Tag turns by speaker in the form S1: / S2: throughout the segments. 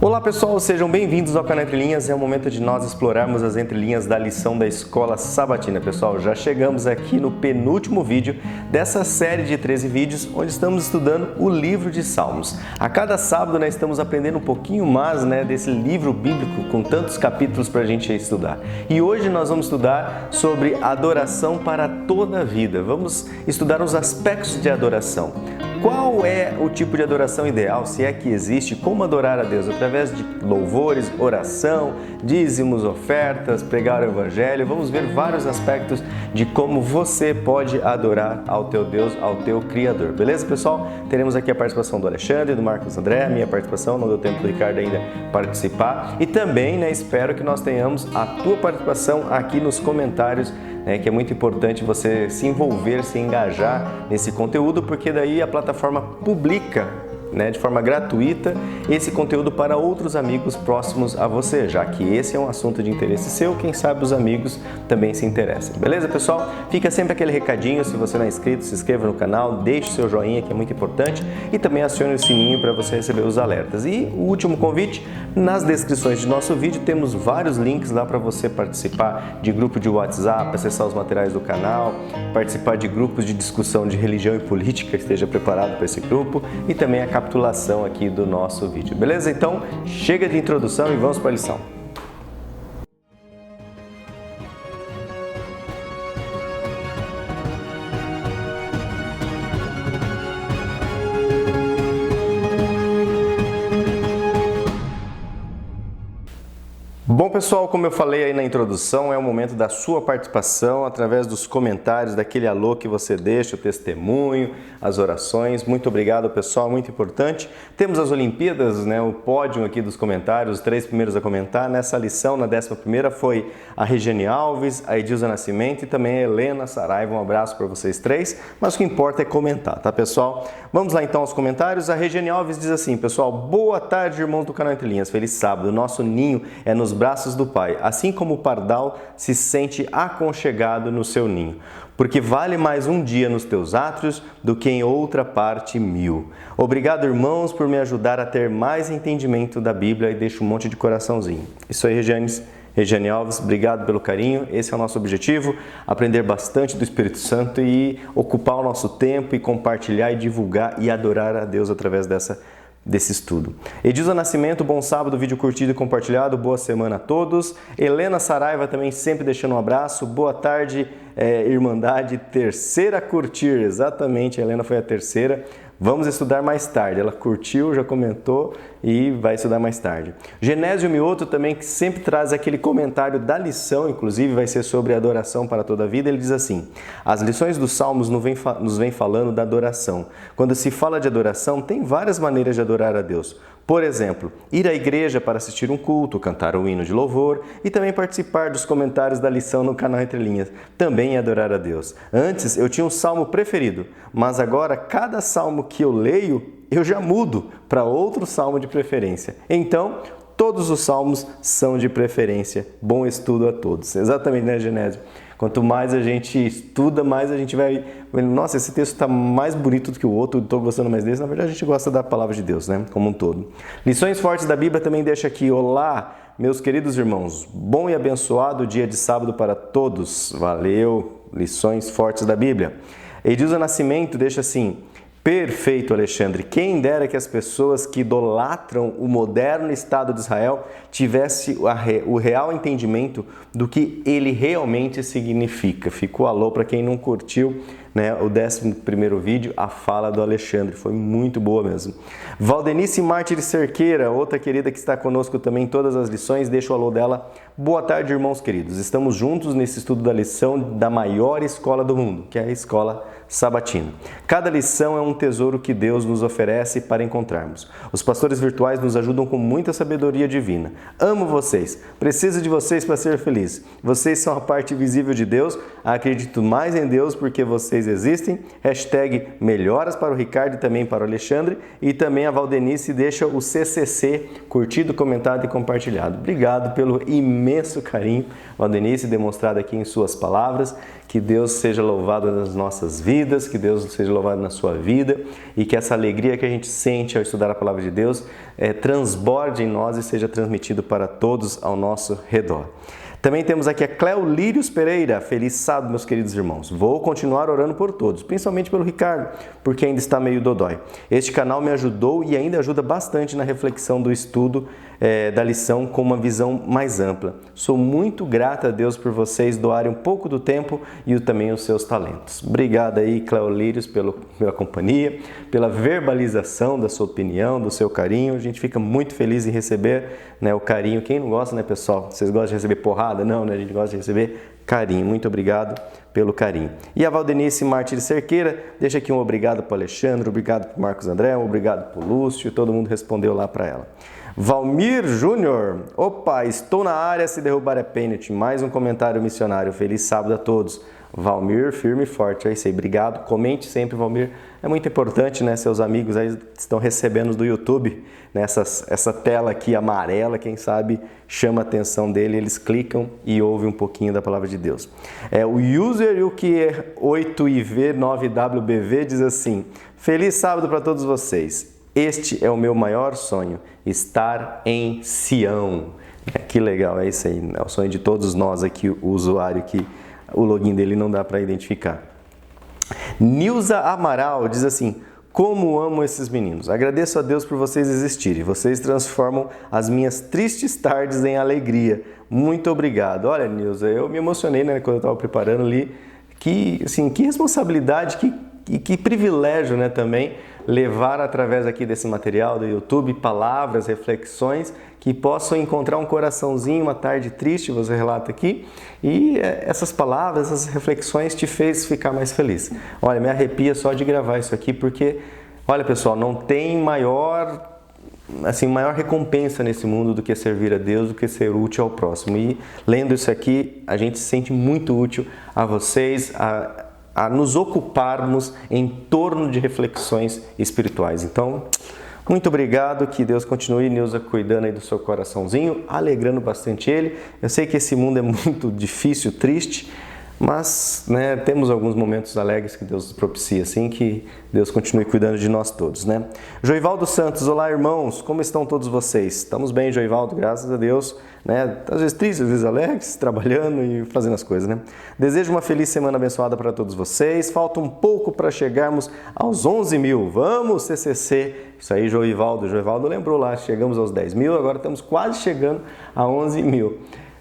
S1: Olá pessoal, sejam bem-vindos ao canal Entre Linhas. É o momento de nós explorarmos as entrelinhas da lição da Escola Sabatina. Pessoal, já chegamos aqui no penúltimo vídeo dessa série de 13 vídeos, onde estamos estudando o livro de Salmos. A cada sábado, estamos aprendendo um pouquinho mais desse livro bíblico com tantos capítulos para a gente estudar. E hoje nós vamos estudar sobre adoração para toda a vida. Vamos estudar os aspectos de adoração. Qual é o tipo de adoração ideal, se é que existe? Como adorar a Deus? Através de louvores, oração, dízimos, ofertas, pregar o Evangelho. Vamos ver vários aspectos de como você pode adorar ao teu Deus, ao teu Criador. Beleza, pessoal? Teremos aqui a participação do Alexandre, do Marcos André, a minha participação, não deu tempo do Ricardo ainda participar. E também, espero que nós tenhamos a tua participação aqui nos comentários, que é muito importante você se envolver, se engajar nesse conteúdo, porque daí a plataforma publica de forma gratuita esse conteúdo para outros amigos próximos a você, já que esse é um assunto de interesse seu, quem sabe os amigos também se interessam. Beleza, pessoal? Fica sempre aquele recadinho, se você não é inscrito, se inscreva no canal, deixe seu joinha, que é muito importante, e também acione o sininho para você receber os alertas. E o último convite, nas descrições de nosso vídeo temos vários links lá para você participar de grupo de WhatsApp, acessar os materiais do canal, participar de grupos de discussão de religião e política, esteja preparado para esse grupo, e também a capitulação aqui do nosso vídeo. Beleza? Então, chega de introdução e vamos para a lição. Bom pessoal, como eu falei aí na introdução, é o momento da sua participação através dos comentários, daquele alô que você deixa, o testemunho, as orações. Muito obrigado pessoal, muito importante. Temos as Olimpíadas, o pódio aqui dos comentários, os 3 primeiros a comentar. Nessa lição, na 11ª, foi a Regiane Alves, a Edilza Nascimento e também a Helena Saraiva. Um abraço para vocês 3, mas o que importa é comentar, tá pessoal? Vamos lá então aos comentários. A Regiane Alves diz assim: pessoal, boa tarde irmãos do canal Entre Linhas, feliz sábado. Nosso ninho é nos braços do Pai, assim como o pardal se sente aconchegado no seu ninho, porque vale mais um dia nos teus átrios do que em outra parte 1000. Obrigado, irmãos, por me ajudar a ter mais entendimento da Bíblia, e deixa um monte de coraçãozinho. Isso aí, Regiane Alves, obrigado pelo carinho. Esse é o nosso objetivo, aprender bastante do Espírito Santo e ocupar o nosso tempo e compartilhar e divulgar e adorar a Deus através desse estudo. Edilza Nascimento, bom sábado, vídeo curtido e compartilhado, boa semana a todos. Helena Saraiva também sempre deixando um abraço, boa tarde, Irmandade, terceira a curtir, exatamente, a Helena foi a terceira. Vamos estudar mais tarde. Ela curtiu, já comentou e vai estudar mais tarde. Genésio Mioto também, que sempre traz aquele comentário da lição, inclusive vai ser sobre adoração para toda a vida. Ele diz assim: as lições dos Salmos nos vêm falando da adoração. Quando se fala de adoração, tem várias maneiras de adorar a Deus. Por exemplo, ir à igreja para assistir um culto, cantar um hino de louvor e também participar dos comentários da lição no canal Entre Linhas. Também é adorar a Deus. Antes eu tinha um salmo preferido, mas agora cada salmo que eu leio, eu já mudo para outro salmo de preferência. Então, todos os salmos são de preferência. Bom estudo a todos. Exatamente, Genésio? Quanto mais a gente estuda, mais a gente vai... Nossa, esse texto está mais bonito do que o outro, estou gostando mais desse. Na verdade, a gente gosta da palavra de Deus, como um todo. Lições fortes da Bíblia também deixa aqui. Olá, meus queridos irmãos. Bom e abençoado dia de sábado para todos. Valeu. Lições fortes da Bíblia. Edilza Nascimento deixa assim: perfeito, Alexandre. Quem dera que as pessoas que idolatram o moderno Estado de Israel tivessem o real entendimento do que ele realmente significa. Ficou alô para quem não curtiu o 11º vídeo, a fala do Alexandre. Foi muito boa mesmo. Valdenice Mártires Cerqueira, outra querida que está conosco também em todas as lições, deixa o alô dela. Boa tarde, irmãos queridos. Estamos juntos nesse estudo da lição da maior escola do mundo, que é a Escola Sabatina. Cada lição é um tesouro que Deus nos oferece para encontrarmos. Os pastores virtuais nos ajudam com muita sabedoria divina. Amo vocês. Preciso de vocês para ser feliz. Vocês são a parte visível de Deus, acredito mais em Deus porque vocês existem. Hashtag melhoras para o Ricardo e também para o Alexandre. E também a Valdenice deixa o CCC, curtido, comentado e compartilhado. Obrigado pelo imenso carinho, Valdenice, demonstrado aqui em suas palavras. Que Deus seja louvado nas nossas vidas, que Deus seja louvado na sua vida e que essa alegria que a gente sente ao estudar a palavra de Deus transborde em nós e seja transmitido para todos ao nosso redor. Também temos aqui a Cleo Lírios Pereira. Feliz sábado, meus queridos irmãos. Vou continuar orando por todos, principalmente pelo Ricardo, porque ainda está meio dodói. Este canal me ajudou e ainda ajuda bastante na reflexão do estudo da lição com uma visão mais ampla. Sou muito grata a Deus por vocês doarem um pouco do tempo e também os seus talentos. Obrigado aí, Cleo Lírios, pela companhia, pela verbalização da sua opinião, do seu carinho. A gente fica muito feliz em receber, né, o carinho. Quem não gosta, né, pessoal? Vocês gostam de receber porrada? Não, né? A gente gosta de receber carinho. Muito obrigado pelo carinho. E a Valdenice Martins Cerqueira deixa aqui um obrigado para o Alexandre, obrigado para o Marcos André, um obrigado para o Lúcio. Todo mundo respondeu lá para ela. Valmir Júnior, opa, estou na área, se derrubar é pênalti. Mais um comentário missionário. Feliz sábado a todos. Valmir, firme e forte. É isso aí, obrigado. Comente sempre, Valmir. É muito importante, né? Seus amigos aí estão recebendo do YouTube, né? Essa tela aqui amarela, quem sabe chama a atenção dele, eles clicam e ouvem um pouquinho da palavra de Deus. O user, o que é 8IV9WBV, diz assim: feliz sábado para todos vocês. Este é o meu maior sonho, estar em Sião. Que legal, é isso aí. É o sonho de todos nós aqui, o usuário que o login dele não dá para identificar. Nilza Amaral diz assim: como amo esses meninos. Agradeço a Deus por vocês existirem. Vocês transformam as minhas tristes tardes em alegria. Muito obrigado. Olha, Nilza, eu me emocionei, né, quando eu estava preparando ali. Que responsabilidade, que privilégio, né, também levar através aqui desse material do YouTube palavras, reflexões que possam encontrar um coraçãozinho, uma tarde triste, você relata aqui, e essas palavras, essas reflexões te fez ficar mais feliz. Olha, me arrepia só de gravar isso aqui, porque, olha pessoal, não tem maior recompensa nesse mundo do que servir a Deus, do que ser útil ao próximo. E lendo isso aqui, a gente se sente muito útil a vocês, a nos ocuparmos em torno de reflexões espirituais. Então, muito obrigado, que Deus continue, Nilza, cuidando aí do seu coraçãozinho, alegrando bastante ele. Eu sei que esse mundo é muito difícil, triste, mas, né, temos alguns momentos alegres que Deus propicia, assim, que Deus continue cuidando de nós todos, né? Joivaldo Santos, olá irmãos, como estão todos vocês? Estamos bem, Joivaldo, graças a Deus, né? Às vezes tristes, às vezes alegres, trabalhando e fazendo as coisas, né? Desejo uma feliz semana abençoada para todos vocês. Falta um pouco para chegarmos aos 11 mil. Vamos, CCC! Isso aí, Joivaldo. Joivaldo lembrou lá, chegamos aos 10 mil, agora estamos quase chegando a 11 mil.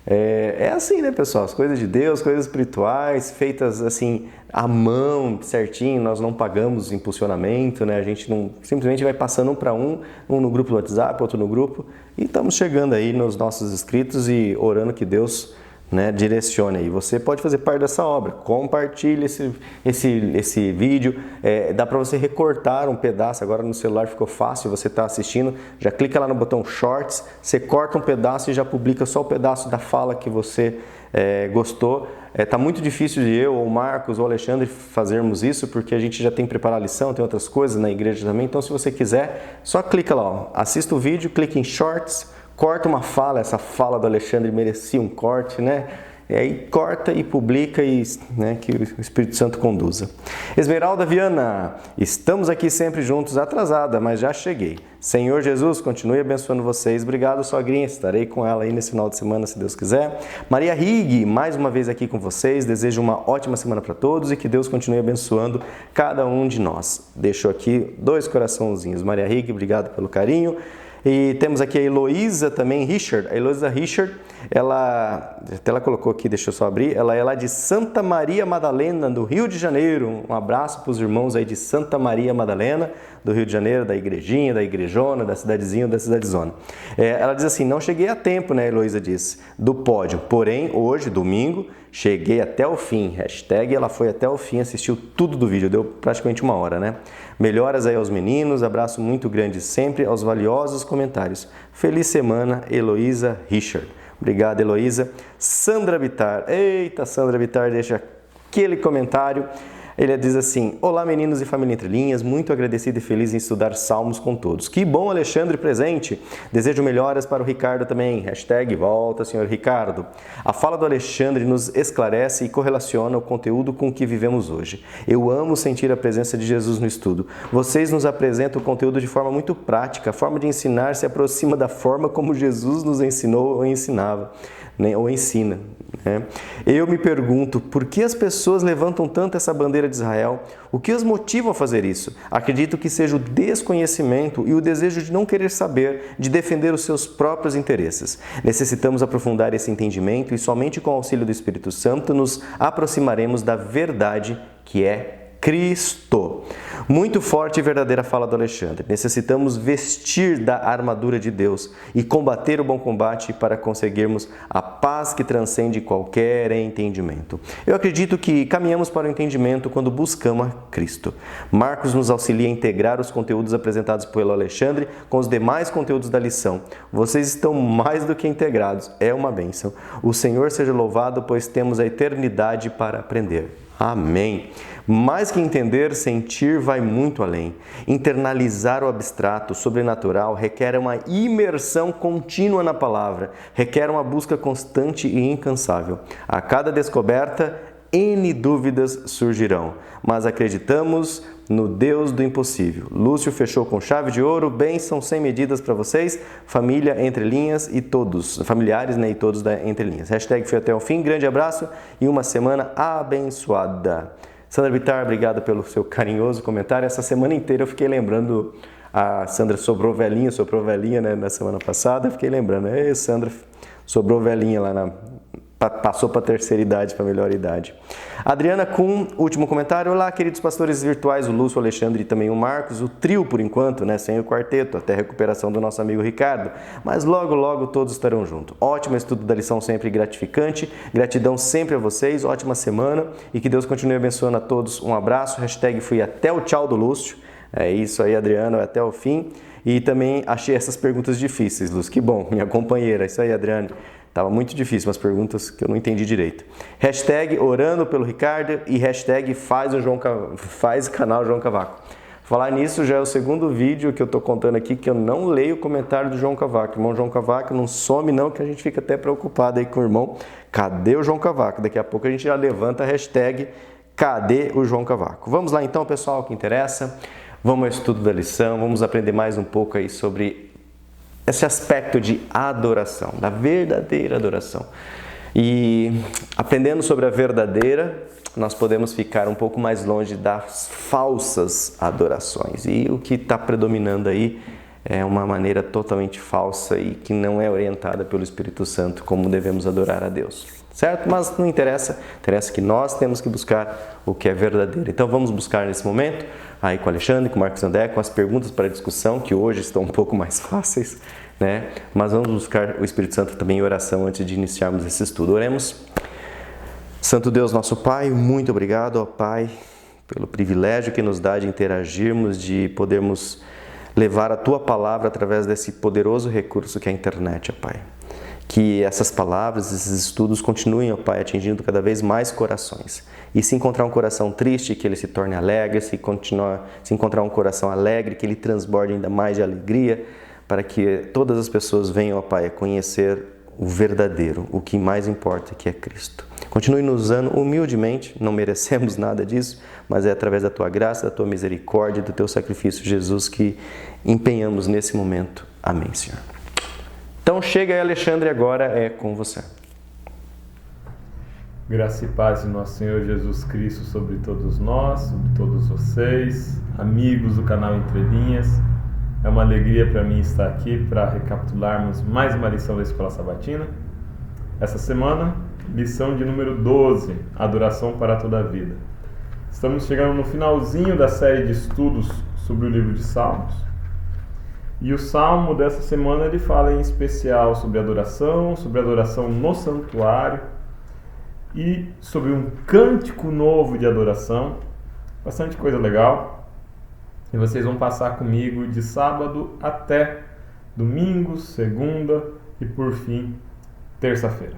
S1: É assim, né, pessoal? As coisas de Deus, coisas espirituais, feitas assim, à mão, certinho, nós não pagamos impulsionamento, né? A gente não simplesmente vai passando um para um no grupo do WhatsApp, outro no grupo, e estamos chegando aí nos nossos inscritos e orando que Deus, né, direcione aí. Você pode fazer parte dessa obra, compartilhe esse vídeo, dá para você recortar um pedaço, agora no celular ficou fácil, você está assistindo, já clica lá no botão Shorts, você corta um pedaço e já publica só o pedaço da fala que você gostou. Tá muito difícil de eu, ou o Marcos, ou o Alexandre fazermos isso, porque a gente já tem que preparar a lição, tem outras coisas na igreja também, então se você quiser, só clica lá, ó, assista o vídeo, clica em Shorts, corta uma fala, essa fala do Alexandre merecia um corte, né? E aí corta e publica e, né, que o Espírito Santo conduza. Esmeralda Viana, estamos aqui sempre juntos, atrasada, mas já cheguei. Senhor Jesus, continue abençoando vocês. Obrigado, sogrinha, estarei com ela aí nesse final de semana, se Deus quiser. Maria Rig, mais uma vez aqui com vocês, desejo uma ótima semana para todos e que Deus continue abençoando cada um de nós. Deixo aqui 2 coraçãozinhos. Maria Rig, obrigado pelo carinho. E temos aqui a Heloísa também, Richard. A Heloísa Richard, ela colocou aqui, deixa eu só abrir, ela é lá de Santa Maria Madalena, do Rio de Janeiro. Um abraço para os irmãos aí de Santa Maria Madalena, do Rio de Janeiro, da igrejinha, da igrejona, da cidadezinha, da cidadezona. Ela diz assim, não cheguei a tempo, né, Heloísa disse, do pódio, porém, hoje, domingo, cheguei até o fim, hashtag ela foi até o fim, assistiu tudo do vídeo, deu praticamente 1 hora, né? Melhoras aí aos meninos, abraço muito grande sempre, aos valiosos comentários. Feliz semana, Heloísa Richard. Obrigado, Heloísa. Sandra Bittar, eita, Sandra Bittar deixa aquele comentário. Ele diz assim: olá meninos e família Entre Linhas, muito agradecido e feliz em estudar Salmos com todos. Que bom, Alexandre presente. Desejo melhoras para o Ricardo também. Hashtag volta, senhor Ricardo. A fala do Alexandre nos esclarece e correlaciona o conteúdo com o que vivemos hoje. Eu amo sentir a presença de Jesus no estudo. Vocês nos apresentam o conteúdo de forma muito prática. A forma de ensinar se aproxima da forma como Jesus nos ensinou ou ensinava, né? Ou ensina. Eu me pergunto, por que as pessoas levantam tanto essa bandeira de Israel? O que os motiva a fazer isso? Acredito que seja o desconhecimento e o desejo de não querer saber, de defender os seus próprios interesses. Necessitamos aprofundar esse entendimento e somente com o auxílio do Espírito Santo nos aproximaremos da verdade que é Cristo. Muito forte e verdadeira fala do Alexandre. Necessitamos vestir da armadura de Deus e combater o bom combate para conseguirmos a paz que transcende qualquer entendimento. Eu acredito que caminhamos para o entendimento quando buscamos a Cristo. Marcos nos auxilia a integrar os conteúdos apresentados pelo Alexandre com os demais conteúdos da lição. Vocês estão mais do que integrados. É uma bênção. O Senhor seja louvado, pois temos a eternidade para aprender. Amém. Mais que entender, sentir vai muito além. Internalizar o abstrato, o sobrenatural, requer uma imersão contínua na palavra, requer uma busca constante e incansável. A cada descoberta, N dúvidas surgirão, mas acreditamos no Deus do impossível. Lúcio fechou com chave de ouro, bênção sem medidas para vocês, família Entre Linhas e todos, familiares, né, e todos da Entre Linhas. Hashtag foi até o fim, grande abraço e uma semana abençoada. Sandra Bittar, obrigado pelo seu carinhoso comentário. Essa semana inteira eu fiquei lembrando, a Sandra soprou velhinha, né, na semana passada, eu fiquei lembrando, Sandra sobrou velhinha lá passou para a terceira idade, para a melhor idade. Adriana Kuhn, último comentário. Olá, queridos pastores virtuais, o Lúcio, o Alexandre e também o Marcos. O trio, por enquanto, né, sem o quarteto, até a recuperação do nosso amigo Ricardo. Mas logo, logo todos estarão juntos. Ótimo estudo da lição, sempre gratificante. Gratidão sempre a vocês. Ótima semana e que Deus continue abençoando a todos. Um abraço. Hashtag fui até o tchau do Lúcio. É isso aí, Adriano, até o fim. E também achei essas perguntas difíceis, Lúcio. Que bom, minha companheira. Isso aí, Adriano. Estava muito difícil, umas perguntas que eu não entendi direito. Hashtag orando pelo Ricardo e hashtag faz o canal João Cavaco. Falar nisso, já é o segundo vídeo que eu estou contando aqui que eu não leio o comentário do João Cavaco. Irmão João Cavaco, não some não, que a gente fica até preocupado aí com o irmão. Cadê o João Cavaco? Daqui a pouco a gente já levanta a hashtag cadê o João Cavaco. Vamos lá então, pessoal, o que interessa. Vamos ao estudo da lição, vamos aprender mais um pouco aí sobre esse aspecto de adoração, da verdadeira adoração. E aprendendo sobre a verdadeira, nós podemos ficar um pouco mais longe das falsas adorações. E o que está predominando aí é uma maneira totalmente falsa e que não é orientada pelo Espírito Santo como devemos adorar a Deus. Certo? Mas não interessa, interessa que nós temos que buscar o que é verdadeiro. Então vamos buscar nesse momento, aí com o Alexandre, com o Marcos André, com as perguntas para a discussão, que hoje estão um pouco mais fáceis, né? Mas vamos buscar o Espírito Santo também em oração antes de iniciarmos esse estudo. Oremos. Santo Deus, nosso Pai, muito obrigado, ó Pai, pelo privilégio que nos dá de interagirmos, de podermos levar a Tua palavra através desse poderoso recurso que é a internet, ó Pai. Que essas palavras, esses estudos continuem, ó Pai, atingindo cada vez mais corações. E se encontrar um coração triste, que ele se torne alegre, se encontrar um coração alegre, que ele transborde ainda mais de alegria, para que todas as pessoas venham, ó Pai, a conhecer o verdadeiro, o que mais importa, que é Cristo. Continue nos usando humildemente, não merecemos nada disso, mas é através da Tua graça, da Tua misericórdia, do Teu sacrifício, Jesus, que empenhamos nesse momento. Amém, Senhor. Então chega aí, Alexandre, agora é com você.
S2: Graça e paz de nosso Senhor Jesus Cristo sobre todos nós, sobre todos vocês, amigos do canal Entre Linhas. É uma alegria para mim estar aqui para recapitularmos mais uma lição da Escola Sabatina. Essa semana, lição de número 12, Adoração para toda a vida. Estamos chegando no finalzinho da série de estudos sobre o livro de Salmos. E o Salmo dessa semana ele fala em especial sobre adoração no santuário e sobre um cântico novo de adoração. Bastante coisa legal. E vocês vão passar comigo de sábado até domingo, segunda e por fim, terça-feira.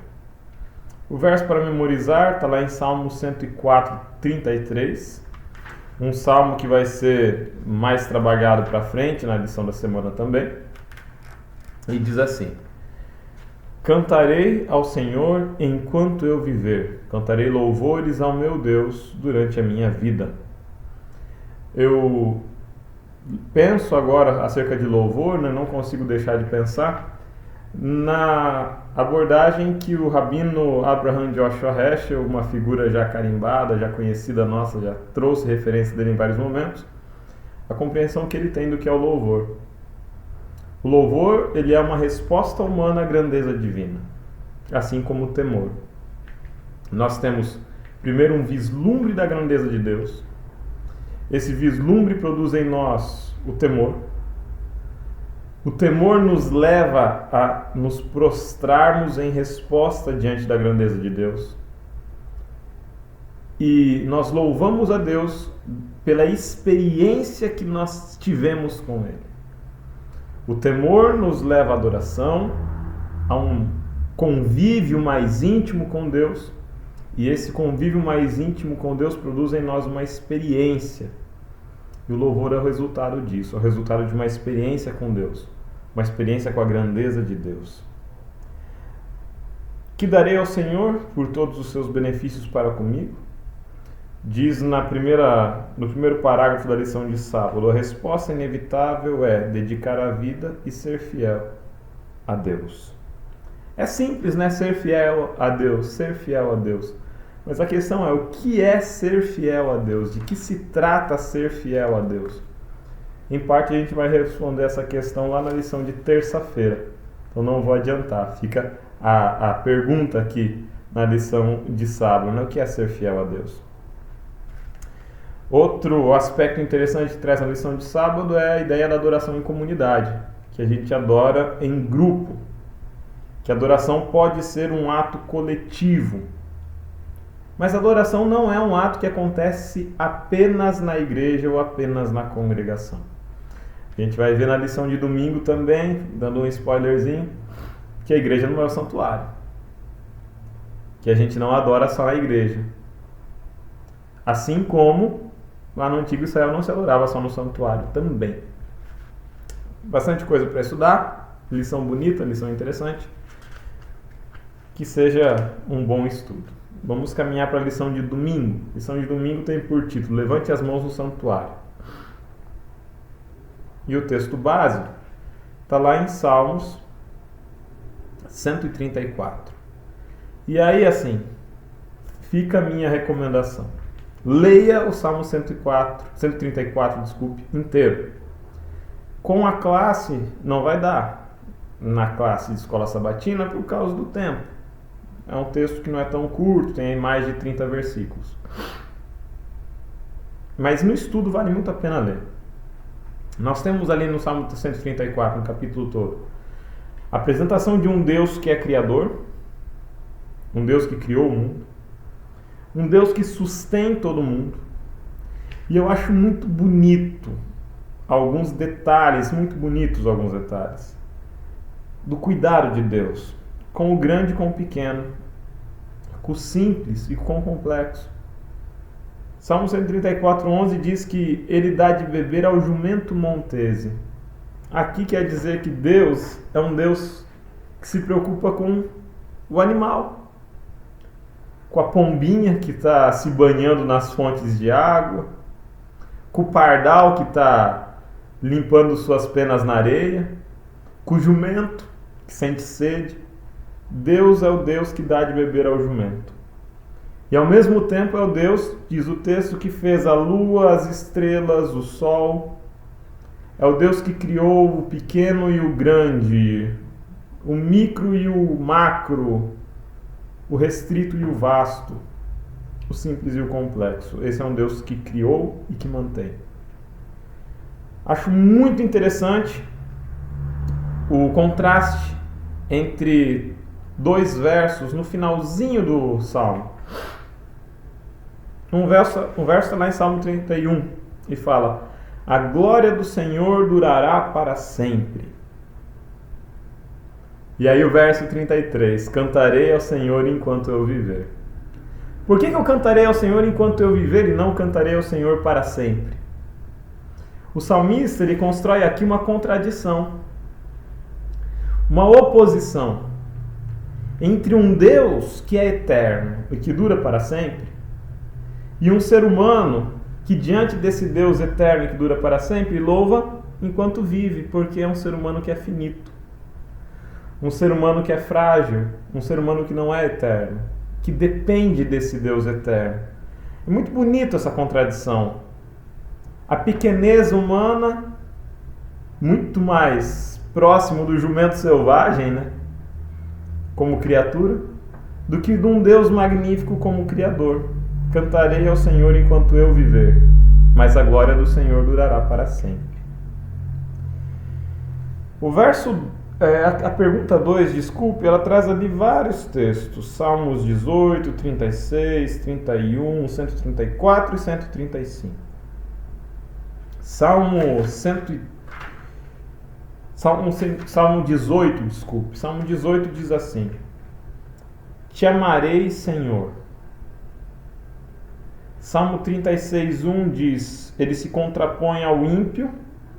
S2: O verso para memorizar está lá em Salmo 104, 33. Um salmo que vai ser mais trabalhado para frente na lição da semana também. E diz assim: Cantarei ao Senhor enquanto eu viver. Cantarei louvores ao meu Deus durante a minha vida. Eu penso agora acerca de louvor, né? Não consigo deixar de pensar na abordagem que o rabino Abraham Joshua Heschel, uma figura já carimbada, já conhecida nossa, já trouxe referência dele em vários momentos, a compreensão que ele tem do que é o louvor. O louvor, ele é uma resposta humana à grandeza divina, assim como o temor. Nós temos primeiro um vislumbre da grandeza de Deus. Esse vislumbre produz em nós o temor. O temor nos leva a nos prostrarmos em resposta diante da grandeza de Deus. E nós louvamos a Deus pela experiência que nós tivemos com Ele. O temor nos leva à adoração, a um convívio mais íntimo com Deus. E esse convívio mais íntimo com Deus produz em nós uma experiência. E o louvor é o resultado disso, é o resultado de uma experiência com Deus, uma experiência com a grandeza de Deus. Que darei ao Senhor por todos os seus benefícios para comigo? Diz no primeiro parágrafo da lição de sábado, a resposta inevitável é dedicar a vida e ser fiel a Deus. É simples, né? Ser fiel a Deus, ser fiel a Deus. Mas a questão é, o que é ser fiel a Deus? De que se trata ser fiel a Deus? Em parte a gente vai responder essa questão lá na lição de terça-feira. Então não vou adiantar, fica a pergunta aqui na lição de sábado, né? O que é ser fiel a Deus? Outro aspecto interessante que traz na lição de sábado é a ideia da adoração em comunidade, que a gente adora em grupo, que a adoração pode ser um ato coletivo. Mas a adoração não é um ato que acontece apenas na igreja ou apenas na congregação. A gente vai ver na lição de domingo também, dando um spoilerzinho, que a igreja não é o santuário. Que a gente não adora só na igreja. Assim como lá no antigo Israel não se adorava só no santuário também. Bastante coisa para estudar, lição bonita, lição interessante. Que seja um bom estudo. Vamos caminhar para a lição de domingo. A lição de domingo tem por título: Levante as mãos no santuário. E o texto básico está lá em Salmos 134. E aí, assim, fica a minha recomendação. Leia o Salmo 134, inteiro. Com a classe, não vai dar. Na classe de escola sabatina, por causa do tempo. É um texto que não é tão curto, tem mais de 30 versículos. Mas no estudo vale muito a pena ler. Nós temos ali no Salmo 134, no capítulo todo, a apresentação de um Deus que é criador, um Deus que criou o mundo, um Deus que sustém todo mundo. E eu acho muito bonito alguns detalhes, muito bonitos alguns detalhes, do cuidado de Deus, com o grande e com o pequeno, com o simples e com o complexo. Salmo 134:11 diz que ele dá de beber ao jumento montese. Aqui quer dizer que Deus é um Deus que se preocupa com o animal, com a pombinha que está se banhando nas fontes de água, com o pardal que está limpando suas penas na areia, com o jumento que sente sede. Deus é o Deus que dá de beber ao jumento. E ao mesmo tempo é o Deus, diz o texto, que fez a lua, as estrelas, o sol. É o Deus que criou o pequeno e o grande, o micro e o macro, o restrito e o vasto, o simples e o complexo. Esse é um Deus que criou e que mantém. Acho muito interessante o contraste entre dois versos no finalzinho do Salmo. Um verso está lá em Salmo 31 e fala: a glória do Senhor durará para sempre. E aí o verso 33, cantarei ao Senhor enquanto eu viver. Por que eu cantarei ao Senhor enquanto eu viver e não cantarei ao Senhor para sempre? O salmista, ele constrói aqui uma contradição, uma oposição entre um Deus que é eterno e que dura para sempre e um ser humano que diante desse Deus eterno e que dura para sempre louva enquanto vive, porque é um ser humano que é finito, um ser humano que é frágil, um ser humano que não é eterno, que depende desse Deus eterno. É muito bonito essa contradição. A pequenez humana, muito mais próximo do jumento selvagem, né? Como criatura, do que de um Deus magnífico como Criador. Cantarei ao Senhor enquanto eu viver, mas a glória do Senhor durará para sempre. O verso, a pergunta 2, desculpe, ela traz ali vários textos. Salmos 18, 36, 31, 134 e 135. Salmo 18, desculpe. Salmo 18 diz assim: Te amarei, Senhor. Salmo 36:1 diz: Ele se contrapõe ao ímpio,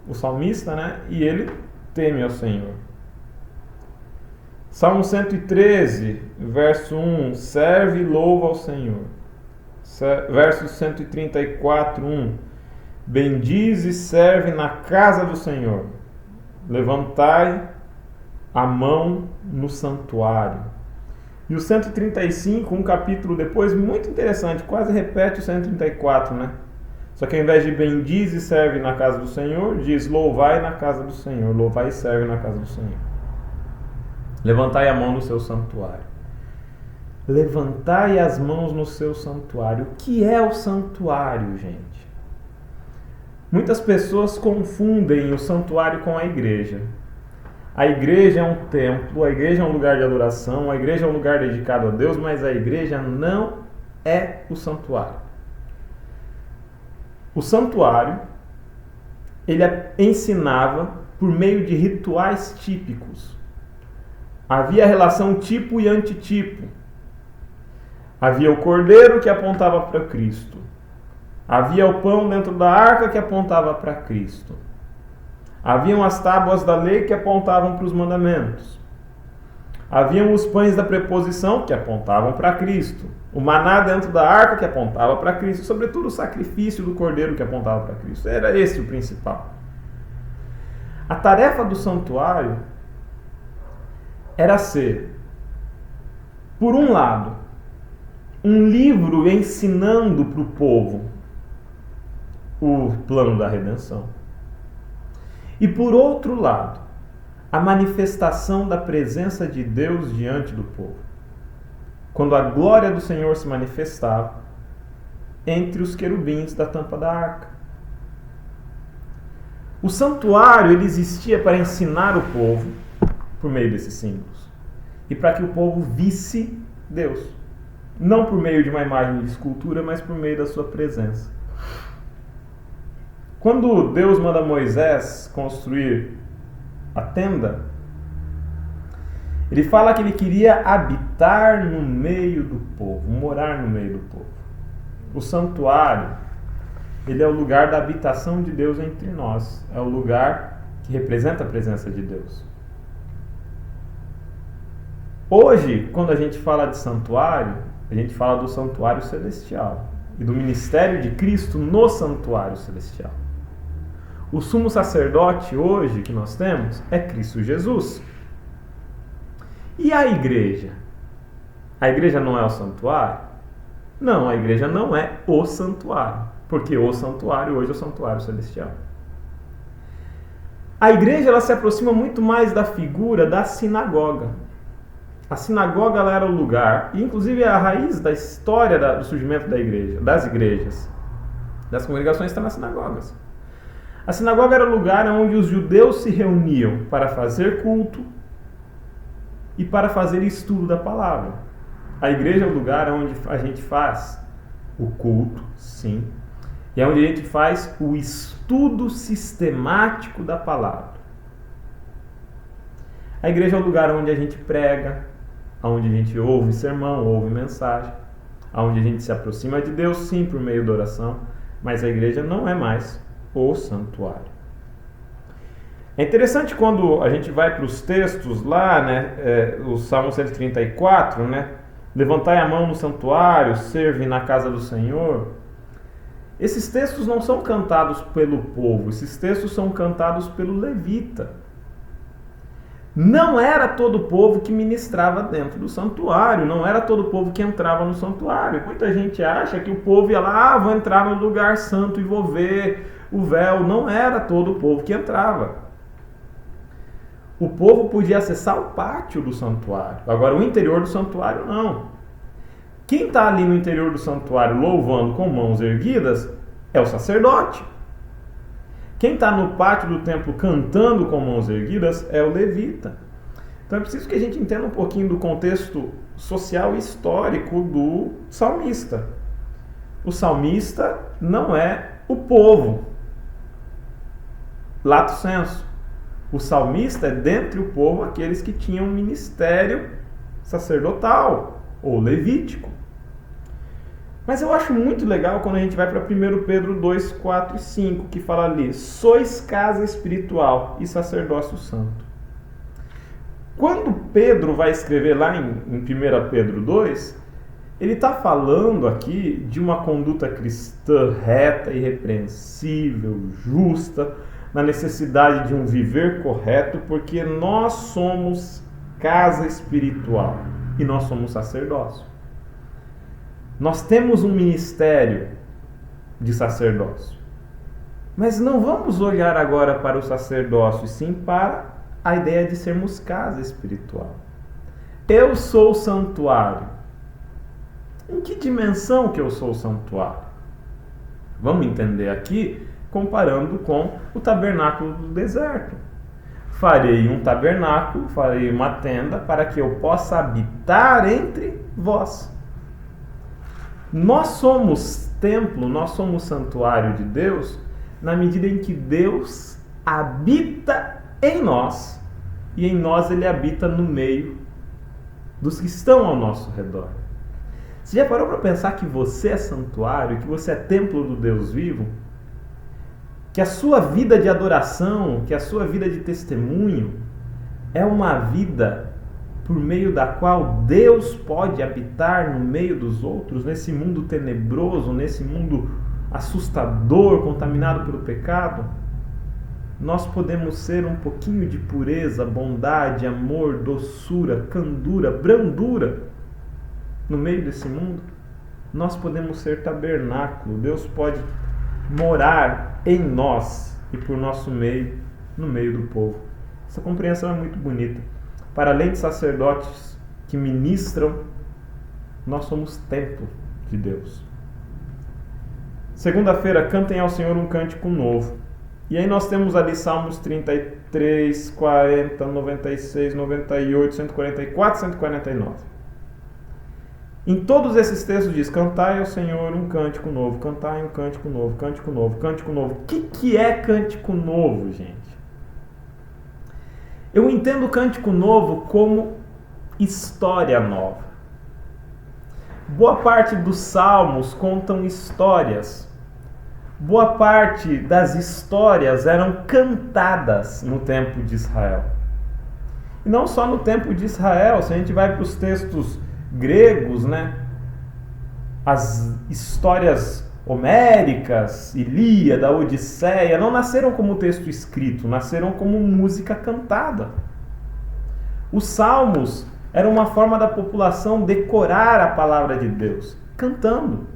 S2: o salmista, né? E ele teme ao Senhor. Salmo 113, verso 1: Serve e louva ao Senhor. Verso 134:1: Bendize e serve na casa do Senhor. Levantai a mão no santuário. E o 135, um capítulo depois, muito interessante, quase repete o 134, né? Só que ao invés de bendize e serve na casa do Senhor, diz louvai na casa do Senhor, louvai e serve na casa do Senhor. Levantai a mão no seu santuário. Levantai as mãos no seu santuário. O que é o santuário, gente? Muitas pessoas confundem o santuário com a igreja. A igreja é um templo, a igreja é um lugar de adoração, a igreja é um lugar dedicado a Deus, mas a igreja não é o santuário. O santuário, ele ensinava por meio de rituais típicos. Havia a relação tipo e antitipo. Havia o cordeiro que apontava para Cristo. Havia o pão dentro da arca que apontava para Cristo. Haviam as tábuas da lei que apontavam para os mandamentos. Haviam os pães da preposição que apontavam para Cristo. O maná dentro da arca que apontava para Cristo. Sobretudo o sacrifício do cordeiro que apontava para Cristo. Era esse o principal. A tarefa do santuário era ser, por um lado, um livro ensinando para o povo o plano da redenção. E por outro lado, a manifestação da presença de Deus diante do povo. Quando a glória do Senhor se manifestava entre os querubins da tampa da arca. O santuário ele existia para ensinar o povo por meio desses símbolos. E para que o povo visse Deus. Não por meio de uma imagem de escultura, mas por meio da sua presença. Quando Deus manda Moisés construir a tenda, ele fala que ele queria habitar no meio do povo, morar no meio do povo. O santuário, ele é o lugar da habitação de Deus entre nós. É o lugar que representa a presença de Deus. Hoje, quando a gente fala de santuário, a gente fala do santuário celestial e do ministério de Cristo no santuário celestial. O sumo sacerdote hoje que nós temos é Cristo Jesus. E a igreja? A igreja não é o santuário? Não, a igreja não é o santuário, porque o santuário hoje é o santuário celestial. A igreja ela se aproxima muito mais da figura da sinagoga. A sinagoga ela era o lugar, e inclusive a raiz da história do surgimento da igreja, das igrejas, das congregações está nas sinagogas. A sinagoga era o lugar onde os judeus se reuniam para fazer culto e para fazer estudo da palavra. A igreja é o lugar onde a gente faz o culto, sim, e é onde a gente faz o estudo sistemático da palavra. A igreja é o lugar onde a gente prega, onde a gente ouve sermão, ouve mensagem, onde a gente se aproxima de Deus, sim, por meio da oração, mas a igreja não é mais o santuário. É interessante quando a gente vai para os textos lá, né, o Salmo 134, né, levantai a mão no santuário, serve na casa do Senhor. Esses textos não são cantados pelo povo, esses textos são cantados pelo levita. Não era todo o povo que ministrava dentro do santuário, não era todo o povo que entrava no santuário. Muita gente acha que o povo ia lá, vou entrar no lugar santo e vou ver o véu. Não era todo o povo que entrava. O povo podia acessar o pátio do santuário, agora o interior do santuário não. Quem está ali no interior do santuário louvando com mãos erguidas é o sacerdote. Quem está no pátio do templo cantando com mãos erguidas é o levita. Então é preciso que a gente entenda um pouquinho do contexto social e histórico do salmista. O salmista não é o povo, lato sensu. O salmista é dentre o povo aqueles que tinham um ministério sacerdotal ou levítico. Mas eu acho muito legal quando a gente vai para 1 Pedro 2, 4 e 5, que fala ali, sois casa espiritual e sacerdócio santo. Quando Pedro vai escrever lá em 1 Pedro 2, ele está falando aqui de uma conduta cristã reta, irrepreensível, justa, na necessidade de um viver correto, porque nós somos casa espiritual e nós somos sacerdócio. Nós temos um ministério de sacerdócio. Mas não vamos olhar agora para o sacerdócio, sim para a ideia de sermos casa espiritual. Eu sou o santuário. Em que dimensão que eu sou o santuário? Vamos entender aqui comparando com o tabernáculo do deserto. Farei um tabernáculo, farei uma tenda para que eu possa habitar entre vós. Nós somos templo, nós somos santuário de Deus na medida em que Deus habita em nós e em nós Ele habita no meio dos que estão ao nosso redor. Você já parou para pensar que você é santuário, que você é templo do Deus vivo? Que a sua vida de adoração, que a sua vida de testemunho é uma vida por meio da qual Deus pode habitar no meio dos outros, nesse mundo tenebroso, nesse mundo assustador, contaminado pelo pecado? Nós podemos ser um pouquinho de pureza, bondade, amor, doçura, candura, brandura no meio desse mundo. Nós podemos ser tabernáculo. Deus pode morar em nós e por nosso meio, no meio do povo. Essa compreensão é muito bonita. Para além de sacerdotes que ministram, nós somos templo de Deus. Segunda-feira, cantem ao Senhor um cântico novo. E aí nós temos ali Salmos 33, 40, 96, 98, 144, 149. Em todos esses textos diz, cantai ao Senhor um cântico novo, cantai um cântico novo, cântico novo, cântico novo. O que é cântico novo, gente? Eu entendo o cântico novo como história nova. Boa parte dos salmos contam histórias. Boa parte das histórias eram cantadas no tempo de Israel. E não só no tempo de Israel, se a gente vai para os textos gregos, né? As histórias homéricas, Ilíada, Odisseia, não nasceram como texto escrito, nasceram como música cantada. Os salmos eram uma forma da população decorar a palavra de Deus, cantando.